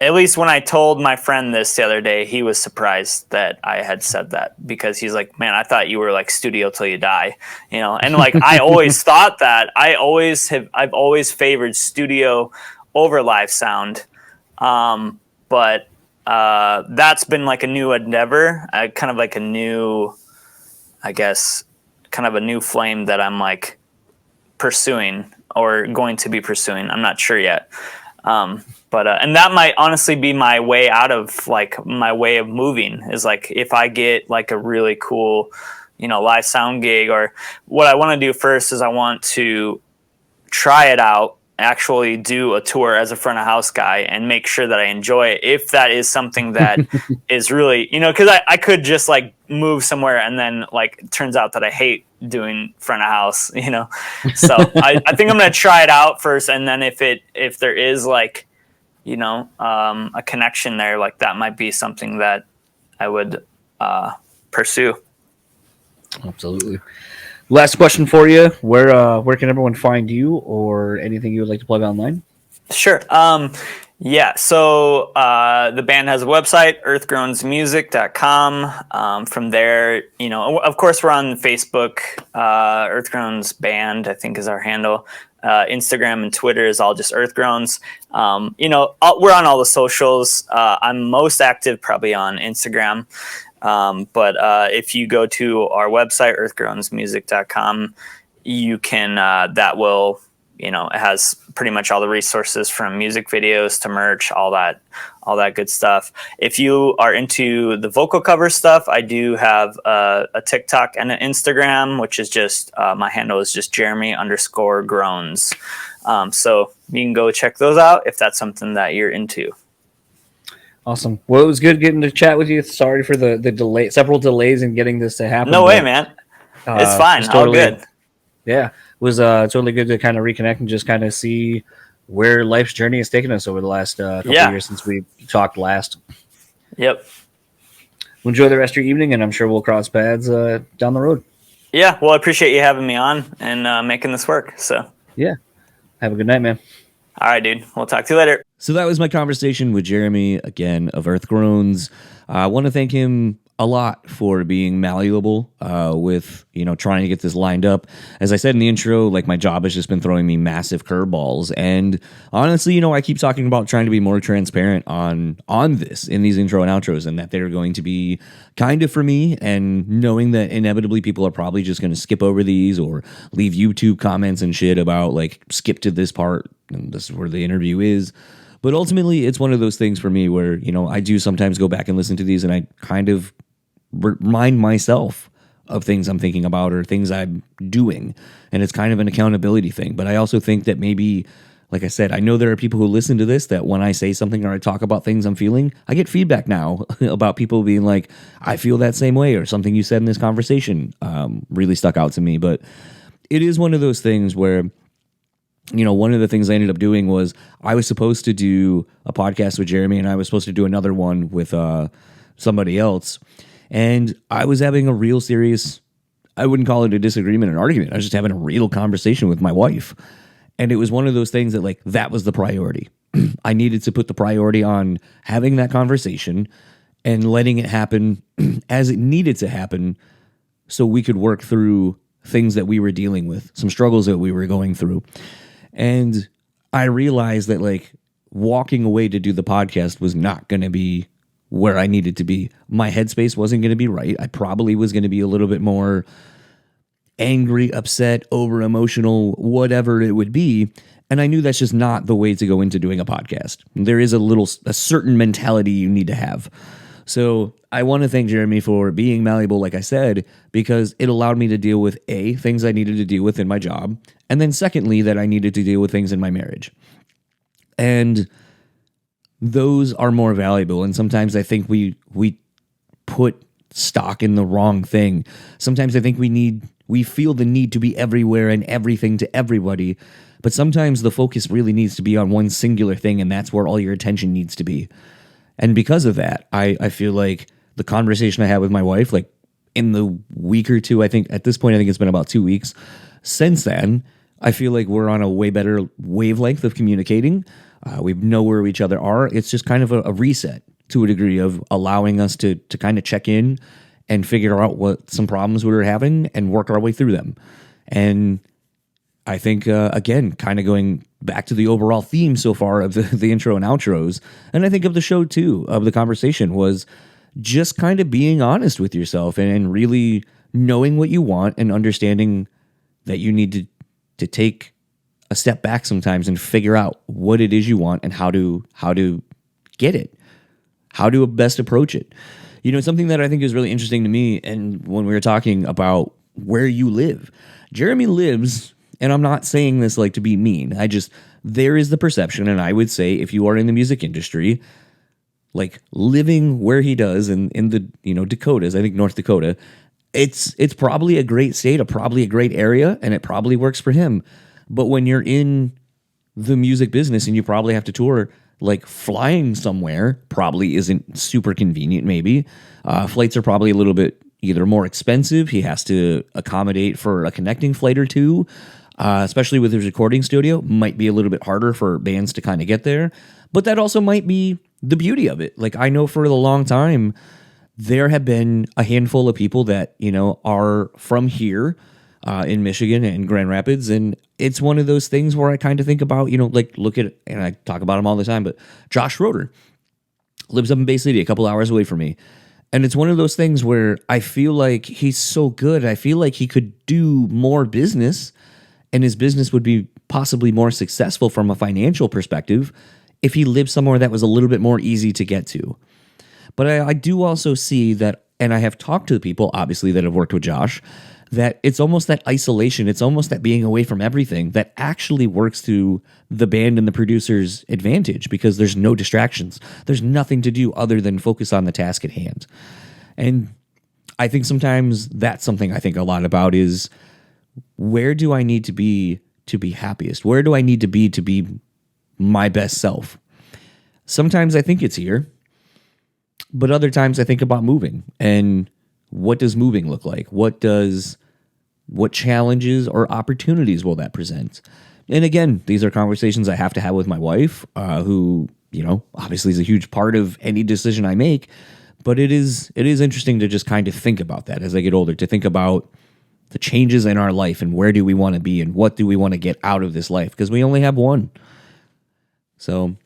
At least when I told my friend this the other day, he was surprised that I had said that, because he's like, man, I thought you were like studio till you die, and like, I always thought that. I've always favored studio over live sound. But that's been like a new endeavor, kind of like a new, I guess, kind of a new flame that I'm like pursuing or going to be pursuing. I'm not sure yet. But and that might honestly be my way out of like my way of moving, is like if I get like a really cool, live sound gig, or what I want to do first is I want to try it out, actually do a tour as a front of house guy and make sure that I enjoy it. If that is something that is really, because I could just like move somewhere and then like it turns out that I hate doing front of house, so I think I'm going to try it out first. And then if there is like, a connection there, like that might be something that I would pursue. Absolutely. Last question for you. Where can everyone find you, or anything you would like to plug online? Sure. Yeah. So the band has a website, earthgroansmusic.com. From there, of course, we're on Facebook. Earthgroans Band, I think, is our handle. Instagram and Twitter is all just Earthgroans. We're on all the socials. I'm most active probably on Instagram. But if you go to our website, earthgroansmusic.com, you can, that will, it has pretty much all the resources from music videos to merch, all that good stuff. If you are into the vocal cover stuff, I do have a TikTok and an Instagram, which is just, my handle is just Jeremy_Groans. So you can go check those out if that's something that you're into. Awesome. Well, it was good getting to chat with you. Sorry for the delay, several delays in getting this to happen. No way, man. It's fine. Totally, all good. Yeah. It was totally good to kind of reconnect and just kind of see where life's journey has taken us over the last couple of years since we talked last. Yep. Well, enjoy the rest of your evening, and I'm sure we'll cross paths down the road. Yeah. Well, I appreciate you having me on and making this work. So. Yeah. Have a good night, man. All right, dude. We'll talk to you later. So that was my conversation with Jeremy, again, of Earth Groans. I want to thank him a lot for being malleable with, trying to get this lined up. As I said in the intro, like, my job has just been throwing me massive curveballs. And honestly, I keep talking about trying to be more transparent on this in these intro and outros, and that they're going to be kind of for me, and knowing that inevitably people are probably just going to skip over these or leave YouTube comments and shit about, like, skip to this part, and this is where the interview is. But ultimately, it's one of those things for me where, I do sometimes go back and listen to these, and I kind of remind myself of things I'm thinking about or things I'm doing. And it's kind of an accountability thing. But I also think that maybe, like I said, I know there are people who listen to this that when I say something or I talk about things I'm feeling, I get feedback now about people being like, I feel that same way, or something you said in this conversation really stuck out to me. But it is one of those things where, one of the things I ended up doing was I was supposed to do a podcast with Jeremy, and I was supposed to do another one with somebody else. And I was having a real serious, I wouldn't call it a disagreement, an argument. I was just having a real conversation with my wife. And it was one of those things that, like, that was the priority. I needed to put the priority on having that conversation and letting it happen as it needed to happen, so we could work through things that we were dealing with, some struggles that we were going through. And I realized that, like, walking away to do the podcast was not going to be where I needed to be. My headspace wasn't going to be right. I probably was going to be a little bit more angry, upset, over emotional, whatever it would be. And I knew that's just not the way to go into doing a podcast. There is a certain mentality you need to have. So I want to thank Jeremy for being malleable, like I said, because it allowed me to deal with things I needed to deal with in my job. And then secondly, that I needed to deal with things in my marriage. And those are more valuable. And sometimes I think we put stock in the wrong thing. Sometimes I think we feel the need to be everywhere and everything to everybody. But sometimes the focus really needs to be on one singular thing, and that's where all your attention needs to be. And because of that, I feel like the conversation I had with my wife, like in the week or two, I think at this point, I think it's been about 2 weeks since then, I feel like we're on a way better wavelength of communicating. We know where each other are. It's just kind of a reset to a degree of allowing us to kind of check in and figure out what some problems we were having and work our way through them. And I think, again, kind of going back to the overall theme so far of the intro and outros, and I think of the show too, of the conversation, was just kind of being honest with yourself and really knowing what you want and understanding that you need to take a step back sometimes and figure out what it is you want and how to get it, how to best approach it. You know, something that I think is really interesting to me, and when we were talking about where you live, Jeremy lives, and I'm not saying this like to be mean, there is the perception, and I would say if you are in the music industry, like living where he does in the, you know, Dakotas, I think North Dakota, it's probably a great state, probably a great area, and it probably works for him. But when you're in the music business and you probably have to tour, like flying somewhere probably isn't super convenient, maybe. Flights are probably a little bit either more expensive. He has to accommodate for a connecting flight or two, especially with his recording studio. Might be a little bit harder for bands to kind of get there. But that also might be the beauty of it. Like I know for a long time, there have been a handful of people that, you know, are from here in Michigan and Grand Rapids. And it's one of those things where I kind of think about, you know, like look at, and I talk about him all the time, but Josh Schroeder lives up in Bay City, a couple hours away from me. And it's one of those things where I feel like he's so good. I feel like he could do more business and his business would be possibly more successful from a financial perspective if he lived somewhere that was a little bit more easy to get to. But I do also see that, and I have talked to the people, obviously, that have worked with Josh, that it's almost that isolation, it's almost that being away from everything that actually works to the band and the producer's advantage because there's no distractions. There's nothing to do other than focus on the task at hand. And I think sometimes that's something I think a lot about is where do I need to be happiest? Where do I need to be my best self? Sometimes I think it's here. But other times I think about moving and what does moving look like? What challenges or opportunities will that present? And again, these are conversations I have to have with my wife, who, you know, obviously is a huge part of any decision I make. But it is interesting to just kind of think about that as I get older, to think about the changes in our life and where do we want to be and what do we want to get out of this life? Because we only have one. So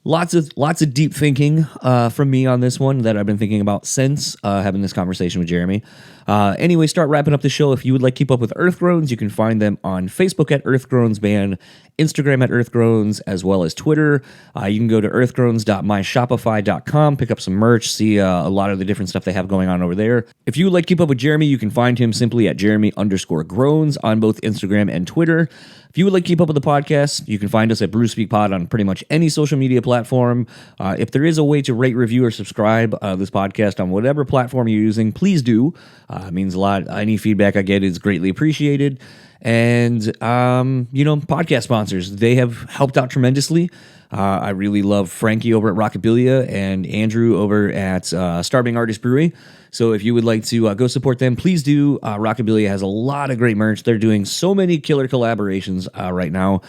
lots of deep thinking from me on this one that I've been thinking about since having this conversation with Jeremy. Anyway, start wrapping up the show. If you would like to keep up with Earth Groans, you can find them on Facebook at Earth Groans Band, Instagram at Earth Groans, as well as Twitter. You can go to earthgroans.myshopify.com, pick up some merch, see a lot of the different stuff they have going on over there. If you would like to keep up with Jeremy, you can find him simply at Jeremy_Groans on both Instagram and Twitter. If you would like to keep up with the podcast, you can find us at Brew Speak Pod on pretty much any social media platform. If there is a way to rate, review, or subscribe this podcast on whatever platform you're using, please do. It means a lot. Any feedback I get is greatly appreciated. And, podcast sponsors, they have helped out tremendously. I really love Frankie over at Rockabilia and Andrew over at Starving Artist Brewery. So if you would like to go support them, please do. Rockabilia has a lot of great merch. They're doing so many killer collaborations right now.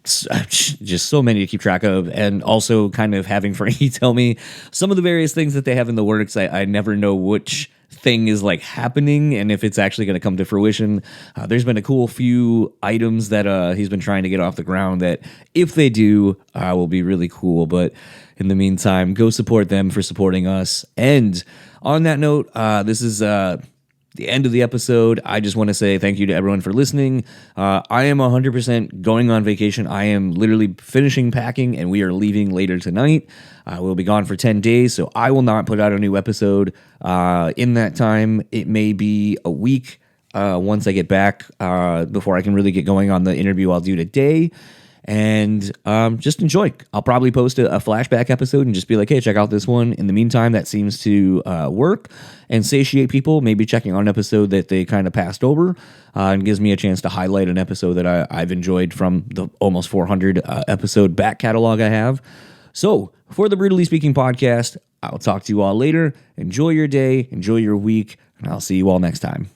Just so many to keep track of, and also kind of having Frankie tell me some of the various things that they have in the works. I never know which thing is like happening and if it's actually going to come to fruition. There's been a cool few items that he's been trying to get off the ground that if they do will be really cool. But in the meantime, go support them for supporting us. And on that note, this is the end of the episode. I just want to say thank you to everyone for listening. I am 100% going on vacation. I am literally finishing packing and we are leaving later tonight. We'll be gone for 10 days, so I will not put out a new episode in that time. It may be a week once I get back before I can really get going on the interview I'll do today. And just enjoy. I'll probably post a flashback episode and just be like, hey, check out this one. In the meantime, that seems to work and satiate people, maybe checking on an episode that they kind of passed over and gives me a chance to highlight an episode that I've enjoyed from the almost 400 episode back catalog I have. So for the Brutally Speaking podcast, I'll talk to you all later. Enjoy your day, enjoy your week, and I'll see you all next time.